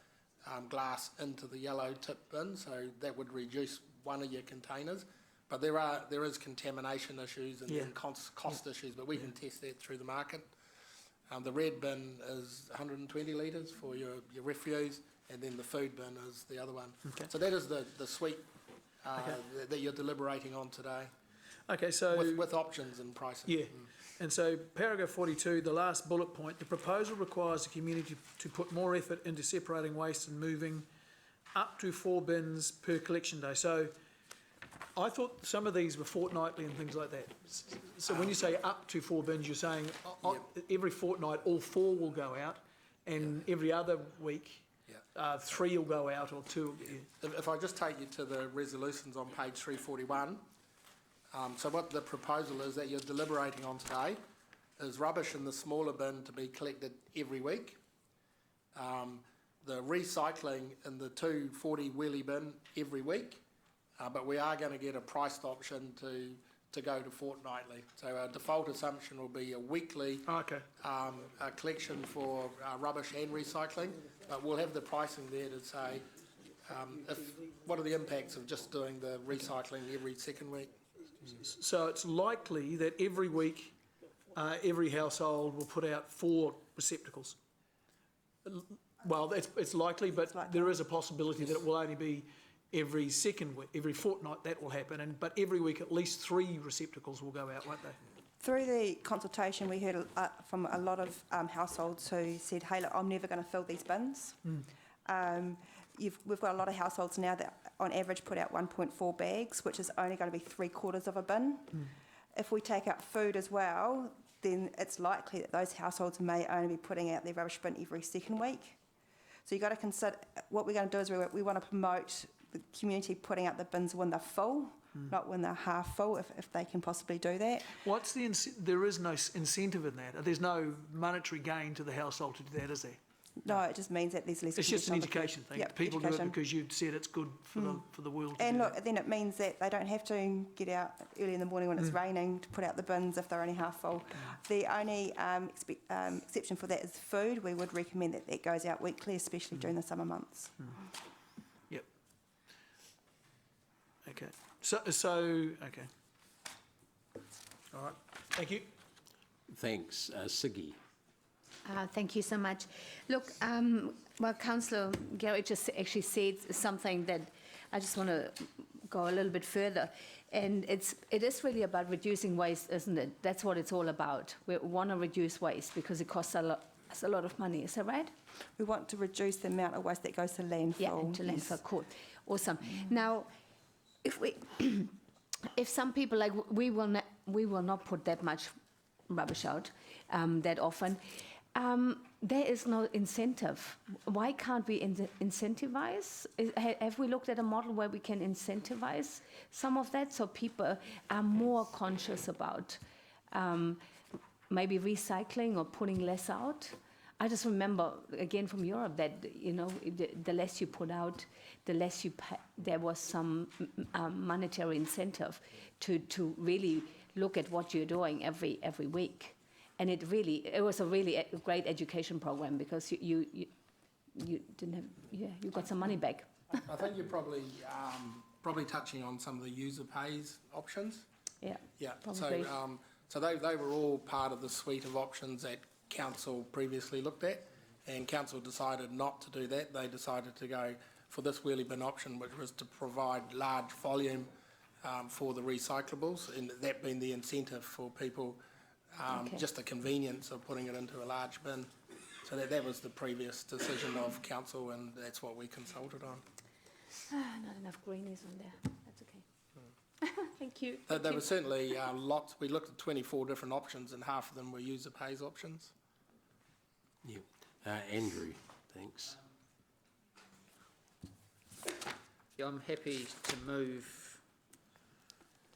glass into the yellow tip bin, so that would reduce one of your containers. But there is contamination issues and then cost issues, but we can test that through the market. The red bin is 120 litres for your refuse, and then the food bin is the other one. Okay. So that is the suite that you're deliberating on today. Okay, so with options and pricing. Yeah. And so paragraph 42, the last bullet point, the proposal requires the community to put more effort into separating waste and moving up to 4 bins per collection day. So I thought some of these were fortnightly and things like that. So when you say up to 4 bins, you're saying every fortnight all 4 will go out, and every other week 3 will go out, or 2. If I just take you to the resolutions on page 341, so what the proposal is that you're deliberating on today is rubbish in the smaller bin to be collected every week, the recycling in the 240 wheelie bin every week, but we are going to get a priced option to go to fortnightly. So our default assumption will be a weekly collection for rubbish and recycling, but we'll have the pricing there to say what are the impacts of just doing the recycling every second week. So it's likely that every week every household will put out 4 receptacles. Well, it's likely, but there is a possibility that it will only be every second week, every fortnight that will happen, but every week at least 3 receptacles will go out, won't they? Through the consultation, we heard from a lot of households who said, hey, look, I'm never going to fill these bins. We've got a lot of households now that on average put out 1.4 bags, which is only going to be 3/4 of a bin. If we take out food as well, then it's likely that those households may only be putting out their rubbish bin every second week. So you've got to consider, what we're going to do is we want to promote the community putting out the bins when they're full, not when they're half full, if they can possibly do that. What's there is no incentive in that. There's no monetary gain to the household to do that, is there? No, it just means that there's less. It's just an education thing. Yep, people do it because you've said it's good for the world. And look, then it means that they don't have to get out early in the morning when it's raining to put out the bins if they're only half full. The only exception for that is food. We would recommend that goes out weekly, especially during the summer months. Yep. Okay. So okay. All right. Thank you. Thanks, Siggy. Thank you so much. Look, well, Councillor Gary just actually said something that I just want to go a little bit further. And it is really about reducing waste, isn't it? That's what it's all about. We want to reduce waste because it costs a lot of money. Is that right? We want to reduce the amount of waste that goes to landfill. Yeah, to landfill. Cool. Awesome. Now, if some people, like we will not put that much rubbish out that often. There is no incentive. Why can't we incentivize? Have we looked at a model where we can incentivize some of that so people are more conscious about maybe recycling or putting less out. I just remember, again, from Europe that, you know, the less you put out, the less you pay. There was some monetary incentive to really look at what you're doing every week. And it was a really great education program because you didn't have, you got some money back. I think you're probably touching on some of the user pays options. Yeah. Yeah. Probably. So they were all part of the suite of options that council previously looked at, and council decided not to do that. They decided to go for this wheelie bin option, which was to provide large volume for the recyclables, and that being the incentive for people, just the convenience of putting it into a large bin. So that was the previous decision of council, and that's what we consulted on. Not enough greenies on there. That's okay. Thank you. There were certainly lots. We looked at 24 different options, and half of them were user pays options. Yeah. Andrew, thanks. Yeah, I'm happy to move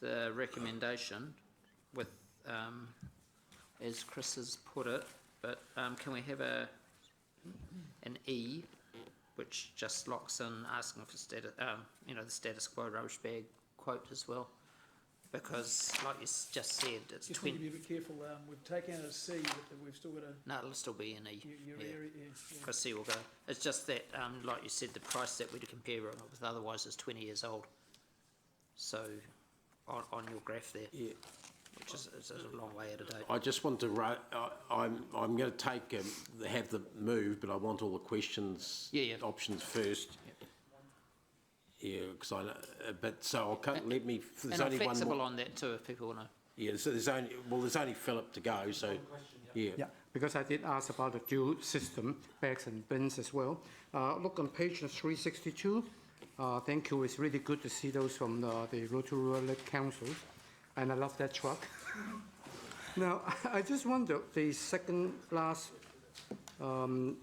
the recommendation with, as Chris has put it, but can we have an E, which just locks in asking for the status quo rubbish bag quote as well? Because, like you just said, it's Just need to be a bit careful. We've taken out a C, but we've still got a... No, it'll still be an E. Yeah. Because C will go. It's just that, like you said, the price that we're comparing it with otherwise is 20 years old. So, on your graph there, which is a long way out of date. I just want to, I'm going to have the move, but I want all the questions, options first. Yeah, because I know, but so I'll cut, let me. And I'm flexible on that too, if people want to. Yeah, so there's only Philip to go, so yeah. Because I did ask about the dual system bags and bins as well. Look on page 362. Thank you. It's really good to see those from the Rotorua Council, and I love that truck. Now, I just wonder, the second last,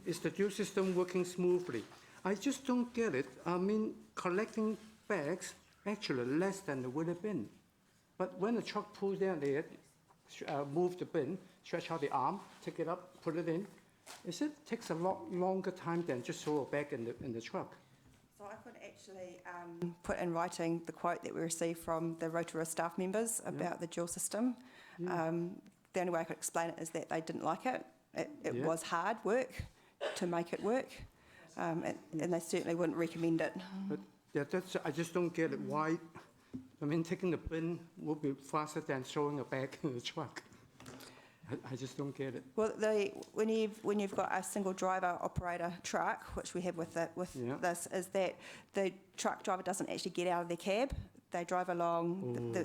is the dual system working smoothly? I just don't get it. I mean, collecting bags actually less than the wheelie bin. But when the truck pulls down there, move the bin, stretch out the arm, take it up, put it in, it takes a lot longer time than just throw a bag in the truck. So I could actually put in writing the quote that we received from the Rotorua staff members about the dual system. The only way I could explain it is that they didn't like it. It was hard work to make it work. And they certainly wouldn't recommend it. But I just don't get it. Why? I mean, taking the bin would be faster than throwing a bag in the truck. I just don't get it. Well, when you've got a single driver operator truck, which we have with this, is that the truck driver doesn't actually get out of their cab. They drive along,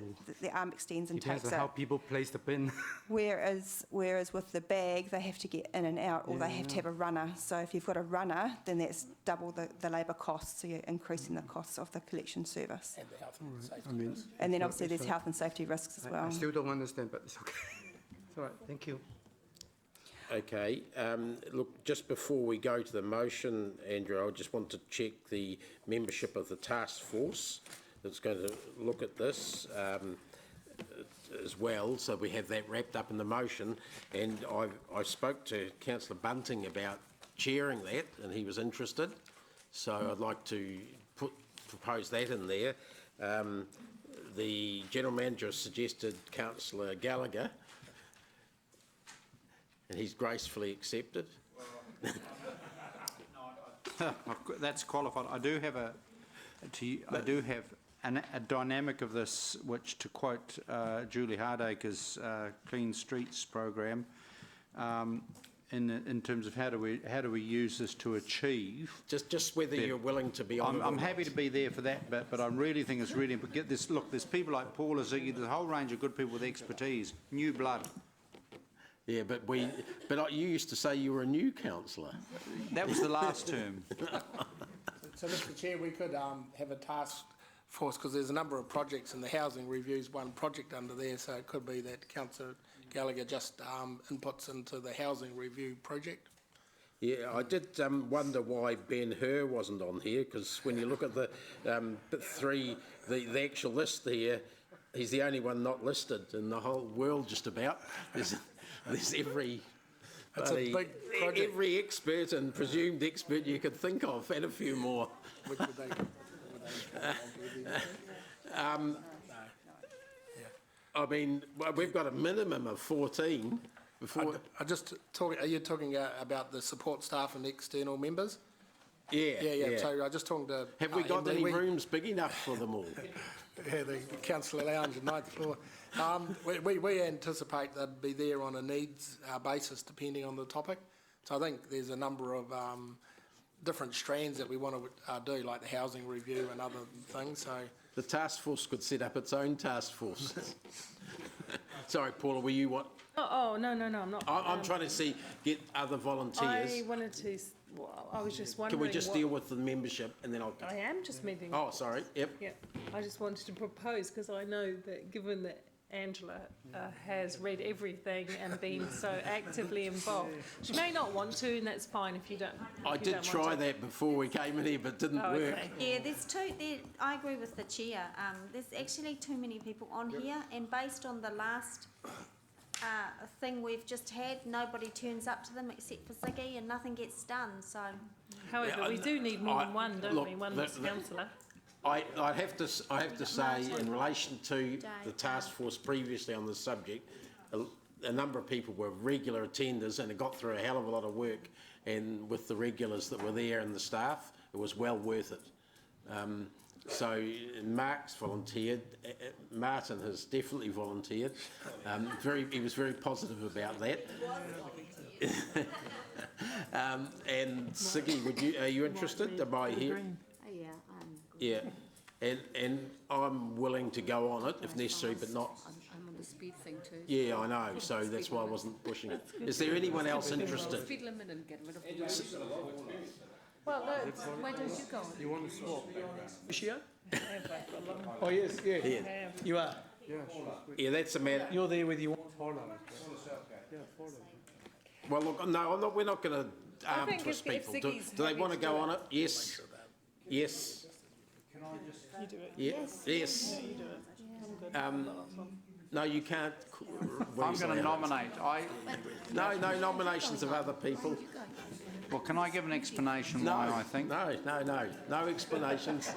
the arm extends and Depends takes on it. how people place the bin. Whereas with the bag, they have to get in and out, or they have to have a runner. So if you've got a runner, then that's double the labour costs, so you're increasing the costs of the collection service. And the health and safety risks. And then obviously there's health and safety risks as well. I still don't understand, but it's okay. It's all right, thank you. Okay, look, just before we go to the motion, Andrew, I just want to check the membership of the task force that's going to look at this as well, so we have that wrapped up in the motion. And I spoke to Councillor Bunting about chairing that, and he was interested. So I'd like to propose that in there. The General Manager suggested Councillor Gallagher, and he's gracefully accepted. That's qualified. I do have a dynamic of this, which, to quote Julie Hardacre's Clean Streets program, in terms of how do we use this to achieve. Just whether you're willing to be on. I'm happy to be there for that, but I really think it's really important. Get this. Look, there's people like Paula Ziggy, there's a whole range of good people with expertise, new blood. Yeah, but you used to say you were a new councillor. That was the last term. So, Mr. Chair, we could have a task force, because there's a number of projects, and the housing review's one project under there, so it could be that Councillor Gallagher just inputs into the housing review project. Yeah, I did wonder why Ben Hur wasn't on here, because when you look at the the actual list there, he's the only one not listed in the whole world just about. there's every It's a big project. every expert and presumed expert you could think of, and a few more. Would they I mean, well, we've got a minimum of 14 before. I just talking. Are you talking about the support staff and external members? Yeah. So I just talking to. Have we got any we- rooms big enough for them all? Yeah, the council lounge, the ninth floor. We anticipate they'll be there on a needs basis, depending on the topic. So I think there's a number of different strands that we want to do, like the housing review and other things. So The task force could set up its own task force. Sorry, Paula, were you what? Oh, no, I'm not. I'm trying to get other volunteers. I wanted to, I was just wondering. Can we just deal with the membership and then I'll... I am just meeting. Oh, sorry, yep. Yeah, I just wanted to propose, because I know that given that Angela has read everything and been so actively involved, she may not want to, and that's fine if you don't. I did try that before we came in here, but it didn't work. Okay. Yeah, there's I agree with the chair. There's actually too many people on here, and based on the last thing we've just had, nobody turns up to them except for Ziggy, and nothing gets done, so... However, we do need more than one, don't we? One councillor. I have to say, in relation to the task force previously on this subject, a number of people were regular attenders and it got through a hell of a lot of work, and with the regulars that were there and the staff, it was well worth it. So Mark's volunteered, Martin has definitely volunteered. He was very positive about that. And Siggy, are you interested? Am I here? Yeah, and I'm willing to go on it if necessary, but not... I'm on the speed thing too. Yeah, I know, so that's why I wasn't pushing it. Is there anyone else interested? Speed limit and get rid of... Well, no, why don't you go? You want to swap? Michelle? Oh, yes, yeah. You are. Yeah, that's a matter... You're there with your... Well, look, no, we're not going to arm twist people. Do they want to go on it? Yes. Yes. you do it. Yes. You do it. No, you can't. I'm going to nominate. No nominations of other people. Well, can I give an explanation why I think? No explanations.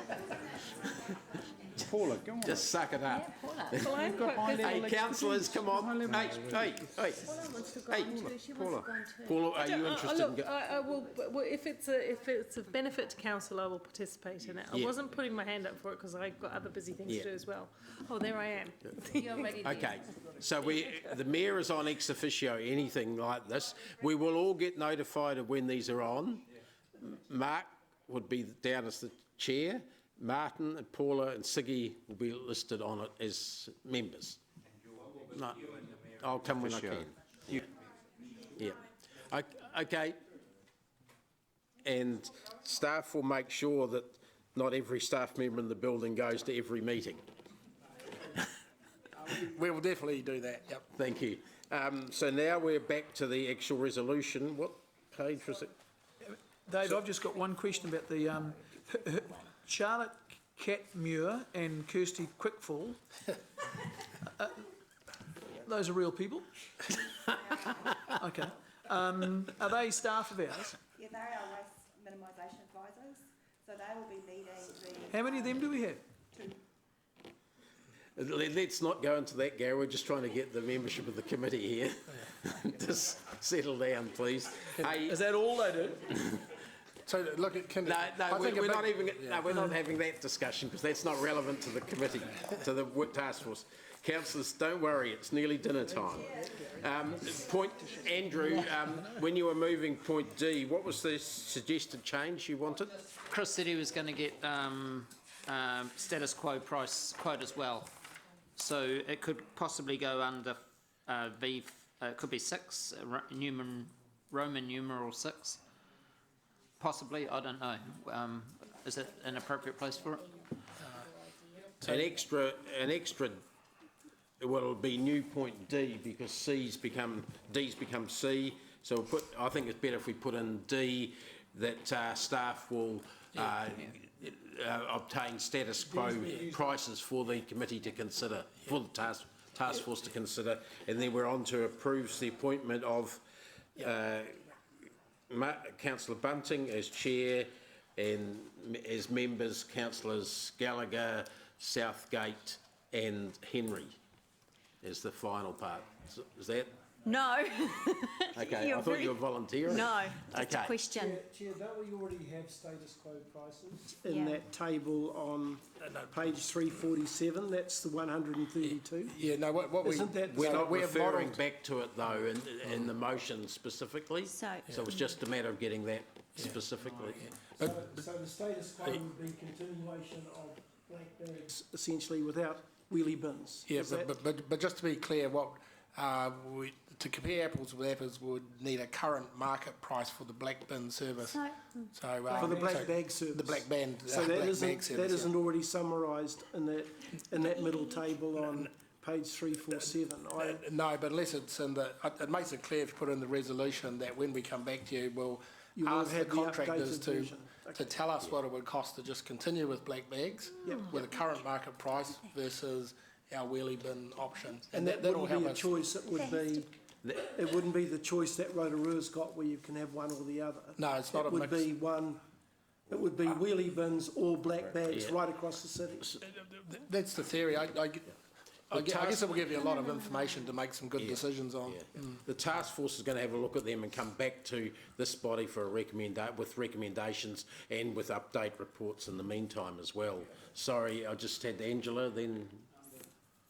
Paula, go on. Just suck it up. Well, I'm quite busy. Hey, councillors, come on. Hey. Paula. Paula, are you interested in... I will, if it's a benefit to council, I will participate in it. I wasn't putting my hand up for it because I've got other busy things to do as well. Oh, there I am. You're ready. Okay, so the mayor is on ex officio, anything like this. We will all get notified of when these are on. Mark would be down as the chair. Martin and Paula and Siggy will be listed on it as members. No, I'll come when I can. Yeah. Okay. And staff will make sure that not every staff member in the building goes to every meeting. We will definitely do that, yep. Thank you. So now we're back to the actual resolution. What page was it? Dave, I've just got one question about the Charlotte Catmuir and Kirsty Quickfall. Those are real people? Okay. Are they staff of ours? Yeah, they are waste minimisation advisors, so they will be leading the... How many of them do we have? 2. Let's not go into that, Gary. We're just trying to get the membership of the committee here. Just settle down, please. Hey, Is that all they do? So look at we're not having that discussion because that's not relevant to the committee, to the task force. Councillors, don't worry, it's nearly dinner time. Andrew, when you were moving point D, what was the suggested change you wanted? Chris said he was going to get status quo price quote as well. So it could possibly go under V, it could be 6, Roman numeral 6. Possibly, I don't know. Is it an appropriate place for it? An extra, well, it'll be new point D because D's become C. So I think it's better if we put in D that staff will obtain status quo prices for the committee to consider, for the task force to consider, and then we're on to approves the appointment of Councillor Bunting as chair, and as members, Councillors Gallagher, Southgate and Henry is the final part. Is that? No. Okay, I thought you were volunteering. No, just Okay. a question. Chair, don't we already have status quo prices Yeah. in that table on page 347? That's the 132. Yeah, no, what we... Isn't that We're not we have referring modelled- back to it though in the motion specifically. So, So it's just a matter of getting that specifically. So the status quo would be continuation of black bags, essentially without wheelie bins. Yeah, Is that- but just to be clear, what to compare apples with apples, we would need a current market price for the black bin service. so So For the black bag service. the black band, So that black bag isn't, service. that isn't already summarised in that middle table on page 347. No, but unless it's in the, it makes it clear if you put in the resolution that when we come back to you, we'll You will ask the have the contractors updated to version. tell us what it would cost to just continue with black bags with a current market price versus our wheelie bin option. And that that'll wouldn't help be a us. choice, it would be, it wouldn't be the choice that Rotorua's got where you can have one or the other. No, it's not a It would mix. be one, it would be wheelie bins or black bags Yeah. right across the city. That's the theory. I guess it will give you a lot of information to make some good decisions on. Yeah. The task force is going to have a look at them and come back to this body for a with recommendations and with update reports in the meantime as well. Sorry, I just had Angela then.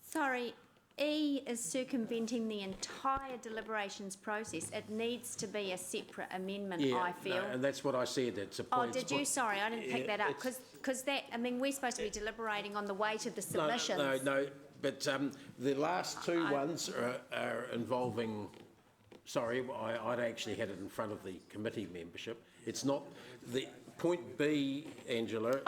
sorry, E is circumventing the entire deliberations process. It needs to be a separate amendment, I feel. No, and that's what I said. It's a Oh, point. did you? Sorry, I didn't pick Yeah, that up, it's- because that, I mean, we're supposed to be deliberating on the weight of the submissions. No, but the last two ones are involving, sorry, I'd actually had it in front of the committee membership. It's not, the point B, Angela,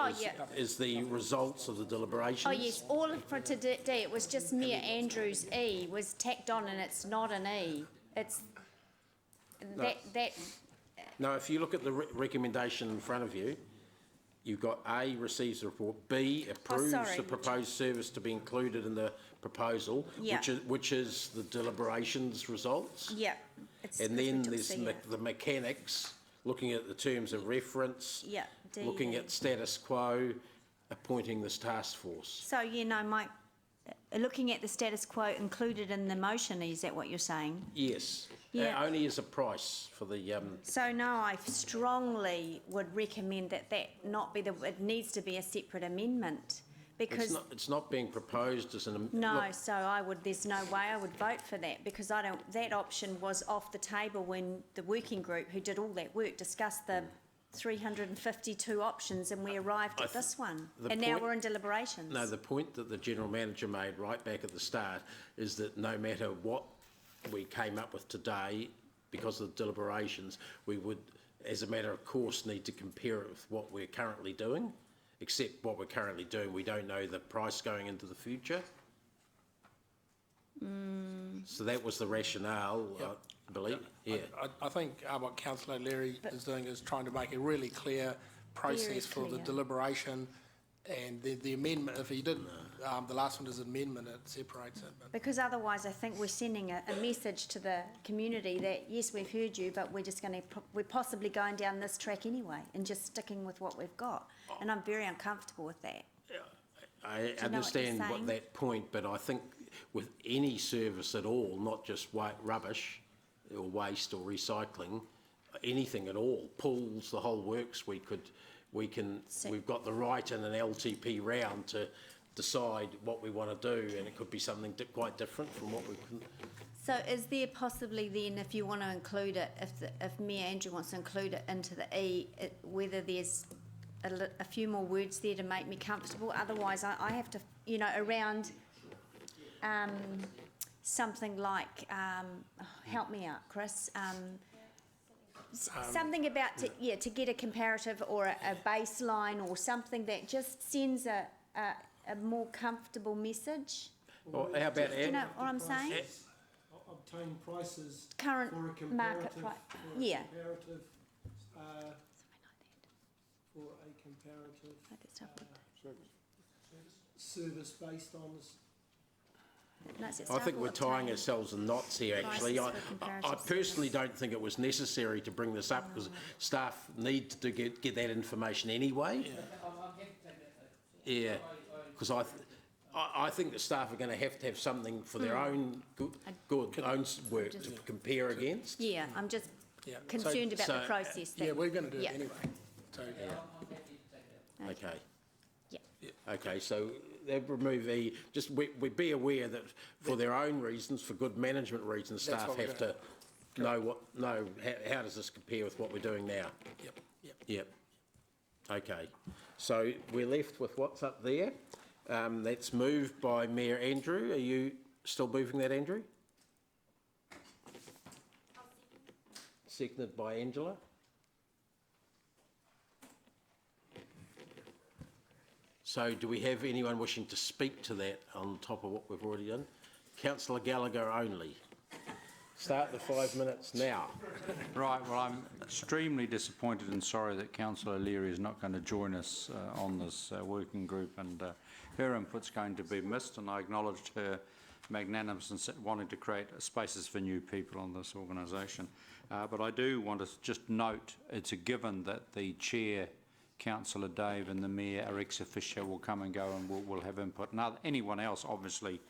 is the results of the deliberations. Oh, yes, all of for today, it was just Mayor Andrews' E was tacked on, and it's not an E. It's, that, No, if you look at the recommendation in front of you, you've got A, receives the report, B, approves sorry. the proposed service to be included in the proposal, Yeah. which is the deliberations results. yeah. And then there's the mechanics, looking at the terms of reference, Yeah, D. looking at status quo, appointing this task force. So, looking at the status quo included in the motion, is that what you're saying? Yes, Yeah. only as a price for the, So no, I strongly would recommend that not be it needs to be a separate amendment, because it's not being proposed as an. no, look, so there's no way I would vote for that, because that option was off the table when the working group who did all that work discussed the 352 options, and we arrived at this one, and now we're in deliberations. No, the point that the general manager made right back at the start is that no matter what we came up with today, because of the deliberations, we would, as a matter of course, need to compare it with what we're currently doing, except what we're currently doing, we don't know the price going into the future. So that was the rationale, I believe. Yeah. I think what Councillor O'Leary is doing is trying to make a really clear process for the clear. deliberation, and the amendment, if he did, the last one is amendment, it separates it. But Because otherwise, I think we're sending a message to the community that, yes, we've heard you, but we're just we're possibly going down this track anyway and just sticking with what we've got. And I'm very uncomfortable with that. I know what you're understand saying? that point, but I think with any service at all, not just rubbish or waste or recycling, anything at all, pools, the whole works, we've got the right in an LTP round to decide what we want to do, and it could be something quite different from what we can. So is there possibly then, if you want to include it, if Mayor Andrew wants to include it into the E, whether there's a few more words there to make me comfortable? Otherwise, I have to, around something like, help me out, Chris, something about to get a comparative or a baseline or something that just sends a more comfortable message. Or how about Do you know what I'm saying? Obtain prices Current for a comparative, market price. Yeah. For a comparative service based on this. No, it says I staff think will we're tying obtain ourselves in knots here, actually. prices for comparative I personally don't think it was necessary to bring this up because staff need to get that information anyway. Yeah, because I think the staff are going to have something for their own own work to compare against. Yeah, I'm just concerned about the process. Yeah, that- we're going to do it yeah. anyway. So, Okay. Yeah. Okay, so they remove E. Just we be aware that for their own reasons, for good management reasons, That's staff what we're have to know how does this compare with what we're doing now. Yep. Okay, so we're left with what's up there. That's moved by Mayor Andrew. Are you still moving that, Andrew? Seconded by Angela. So do we have anyone wishing to speak to that on top of what we've already done? Councillor Gallagher only. Start the 5 minutes now. Right, well, I'm extremely disappointed and sorry that Councillor Leary is not going to join us on this working group, and her input's going to be missed, and I acknowledged her magnanimous in wanting to create spaces for new people on this organisation. But I do want to just note it's a given that the Chair, Councillor Dave, and the Mayor are ex officio, will come and go and will have input. And anyone else, obviously,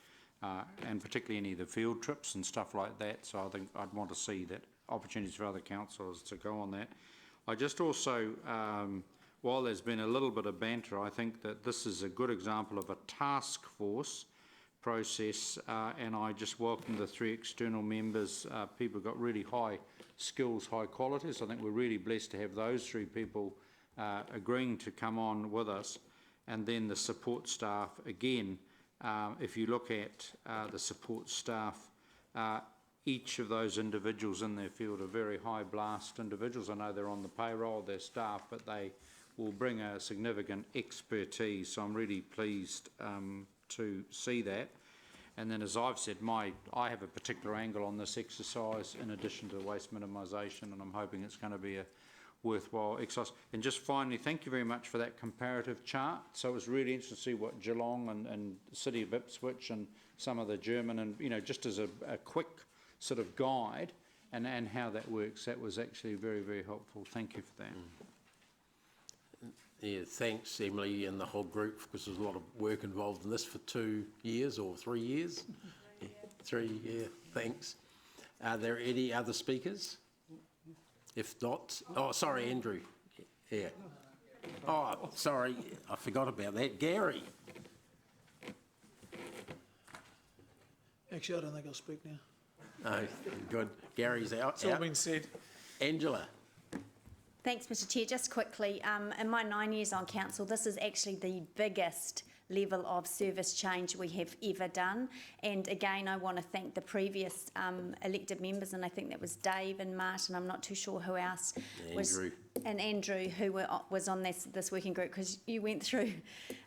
and particularly any of the field trips and stuff like that. So I think I'd want to see that opportunities for other councillors to go on that. I just also, while there's been a little bit of banter, I think that this is a good example of a task force process, and I just welcome the 3 external members. People got really high skills, high qualities. I think we're really blessed to have those 3 people agreeing to come on with us, and then the support staff again. If you look at the support staff, each of those individuals in their field are very high blast individuals. I know they're on the payroll, they're staff, but they will bring a significant expertise. So I'm really pleased to see that. And then, as I've said, I have a particular angle on this exercise in addition to waste minimisation, and I'm hoping it's going to be a worthwhile exercise. And just finally, thank you very much for that comparative chart. So it was really interesting to see what Geelong and the City of Ipswich and some of the German, and just as a quick sort of guide and how that works. That was actually very, very helpful. Thank you for that. Yeah, thanks, Emily, and the whole group, because there's a lot of work involved in this for 2 years or 3 years. 3, yeah, thanks. Are there any other speakers? If not, oh, sorry, Andrew. Yeah. Oh, sorry, I forgot about that. Gary. Actually, I don't think I'll speak now. No, good. Gary's out. It's all been said. Angela. Thanks, Mr Chair. Just quickly, in my 9 years on council, this is actually the biggest level of service change we have ever done. And again, I want to thank the previous elected members, and I think that was Dave and Martin, I'm not too sure who else. Andrew. And Andrew, who was on this working group, because you went through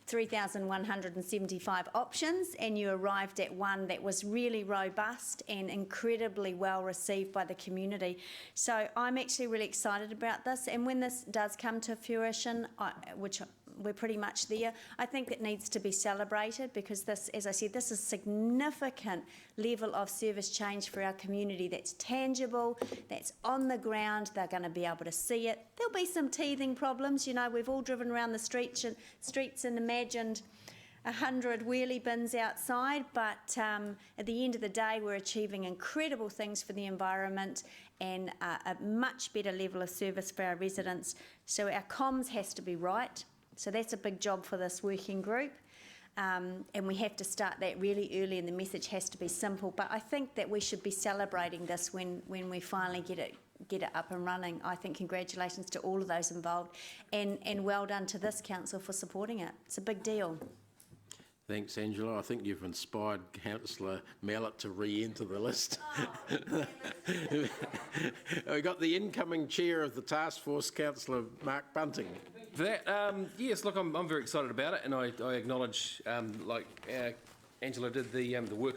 3,175 options and you arrived at one that was really robust and incredibly well received by the community. So I'm actually really excited about this, and when this does come to fruition, which we're pretty much there, I think it needs to be celebrated, because this, as I said, this is significant level of service change for our community that's tangible, that's on the ground, they're going to be able to see it. There'll be some teething problems, we've all driven around the streets and imagined 100 wheelie bins outside, but at the end of the day we're achieving incredible things for the environment and a much better level of service for our residents. So our comms has to be right. So that's a big job for this working group, and we have to start that really early, and the message has to be simple. But I think that we should be celebrating this when we finally get it up and running. I think congratulations to all of those involved, and well done to this council for supporting it. It's a big deal. Thanks, Angela. I think you've inspired Councillor Mallett to re-enter the list. We've got the incoming chair of the task force, Councillor Mark Bunting. For that, yes, look, I'm very excited about it, and I acknowledge, like Angela did, the work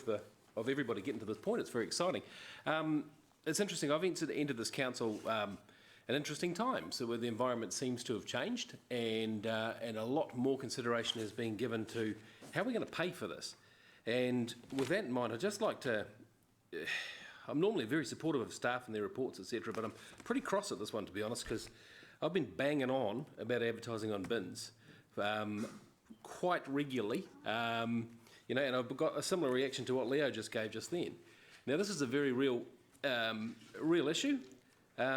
of everybody getting to this point. It's very exciting. It's interesting. I've entered this council an interesting time, so where the environment seems to have changed, and a lot more consideration is being given to how are we going to pay for this. And with that in mind, I'd just like to, I'm normally very supportive of staff and their reports, etc., but I'm pretty cross at this one, to be honest, because I've been banging on about advertising on bins quite regularly, you know, and I've got a similar reaction to what Leo just gave just then. Now, this is a very real issue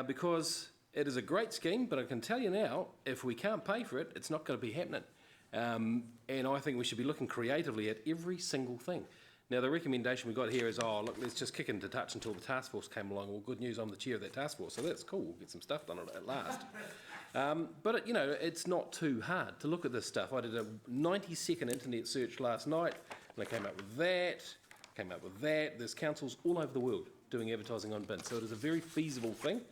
because it is a great scheme, but I can tell you now, if we can't pay for it, it's not going to be happening. And I think we should be looking creatively at every single thing. Now, the recommendation we got here is, oh, look, let's just kick into touch until the task force came along. Well, good news, I'm the chair of that task force, so that's cool. We'll get some stuff done at last. But, you know, it's not too hard to look at this stuff. I did a 90-second internet search last night, and I came up with that, There's councils all over the world doing advertising on bins. So it is a very feasible thing,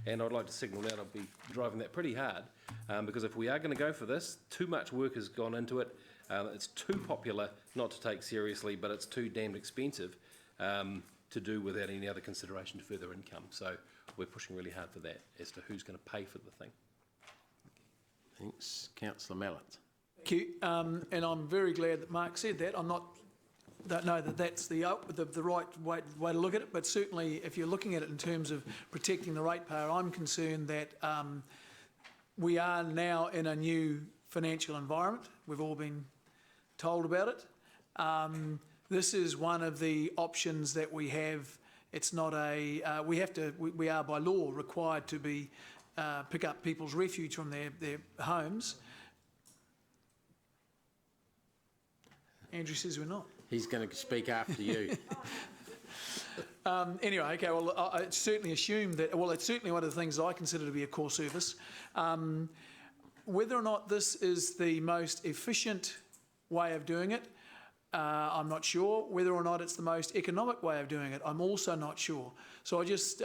and I'd like to signal that I'll be driving that pretty hard, because if we are going to go for this, too much work has gone into it. It's too popular not to take seriously, but it's too damned expensive to do without any other consideration to further income. So we're pushing really hard for that as to who's going to pay for the thing. Thanks. Councillor Mallett. Thank you. And I'm very glad that Mark said that. Don't know that that's the right way to look at it, but certainly if you're looking at it in terms of protecting the ratepayer, I'm concerned that we are now in a new financial environment. We've all been told about it. This is one of the options that we have. It's not a we are by law required to be pick up people's refuge from their homes. Andrew says we're not. He's going to speak after you. Anyway, okay, well, I certainly assume that, well, it's certainly one of the things I consider to be a core service. Whether or not this is the most efficient way of doing it, I'm not sure. Whether or not it's the most economic way of doing it, I'm also not sure. So I just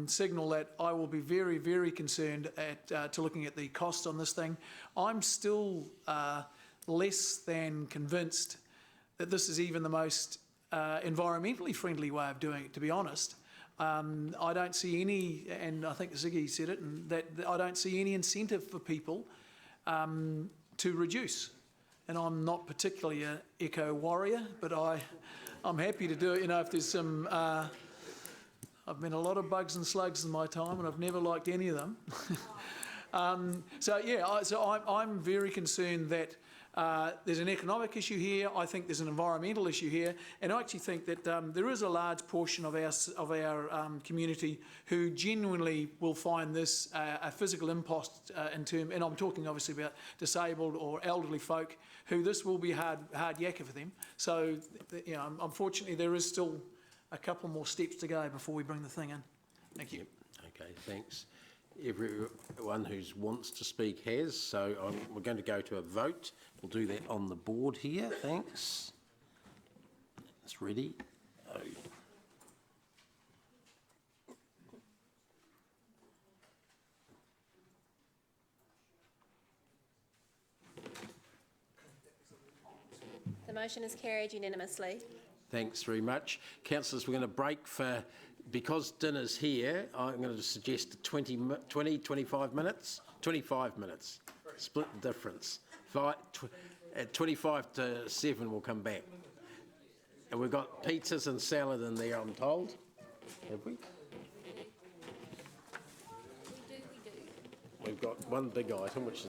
signal that I will be very, very concerned to looking at the cost on this thing. I'm still less than convinced that this is even the most environmentally friendly way of doing it, to be honest. I don't see any, and I think Ziggy said it, and that I don't see any incentive for people to reduce. And I'm not particularly an eco warrior, but I'm happy to do it. You know, if there's some, I've been a lot of bugs and slugs in my time, and I've never liked any of them. So yeah, I'm very concerned that there's an economic issue here. I think there's an environmental issue here, and I actually think that there is a large portion of our community who genuinely will find this a physical impost and I'm talking obviously about disabled or elderly folk who this will be hard yakka for them. So, you know, unfortunately, there is still a couple more steps to go before we bring the thing in. Thank you. Okay, thanks. Everyone who wants to speak has, so we're going to go to a vote. We'll do that on the board here. Thanks. It's ready. Oh. The motion is carried unanimously. Thanks very much. Councillors, we're going to break for, because dinner's here, I'm going to suggest 25 minutes. 25 minutes. Split the difference. At 25 to 7 we'll come back. And we've got pizzas and salad in there, I'm told. Have we? We do. We've got one big item, which is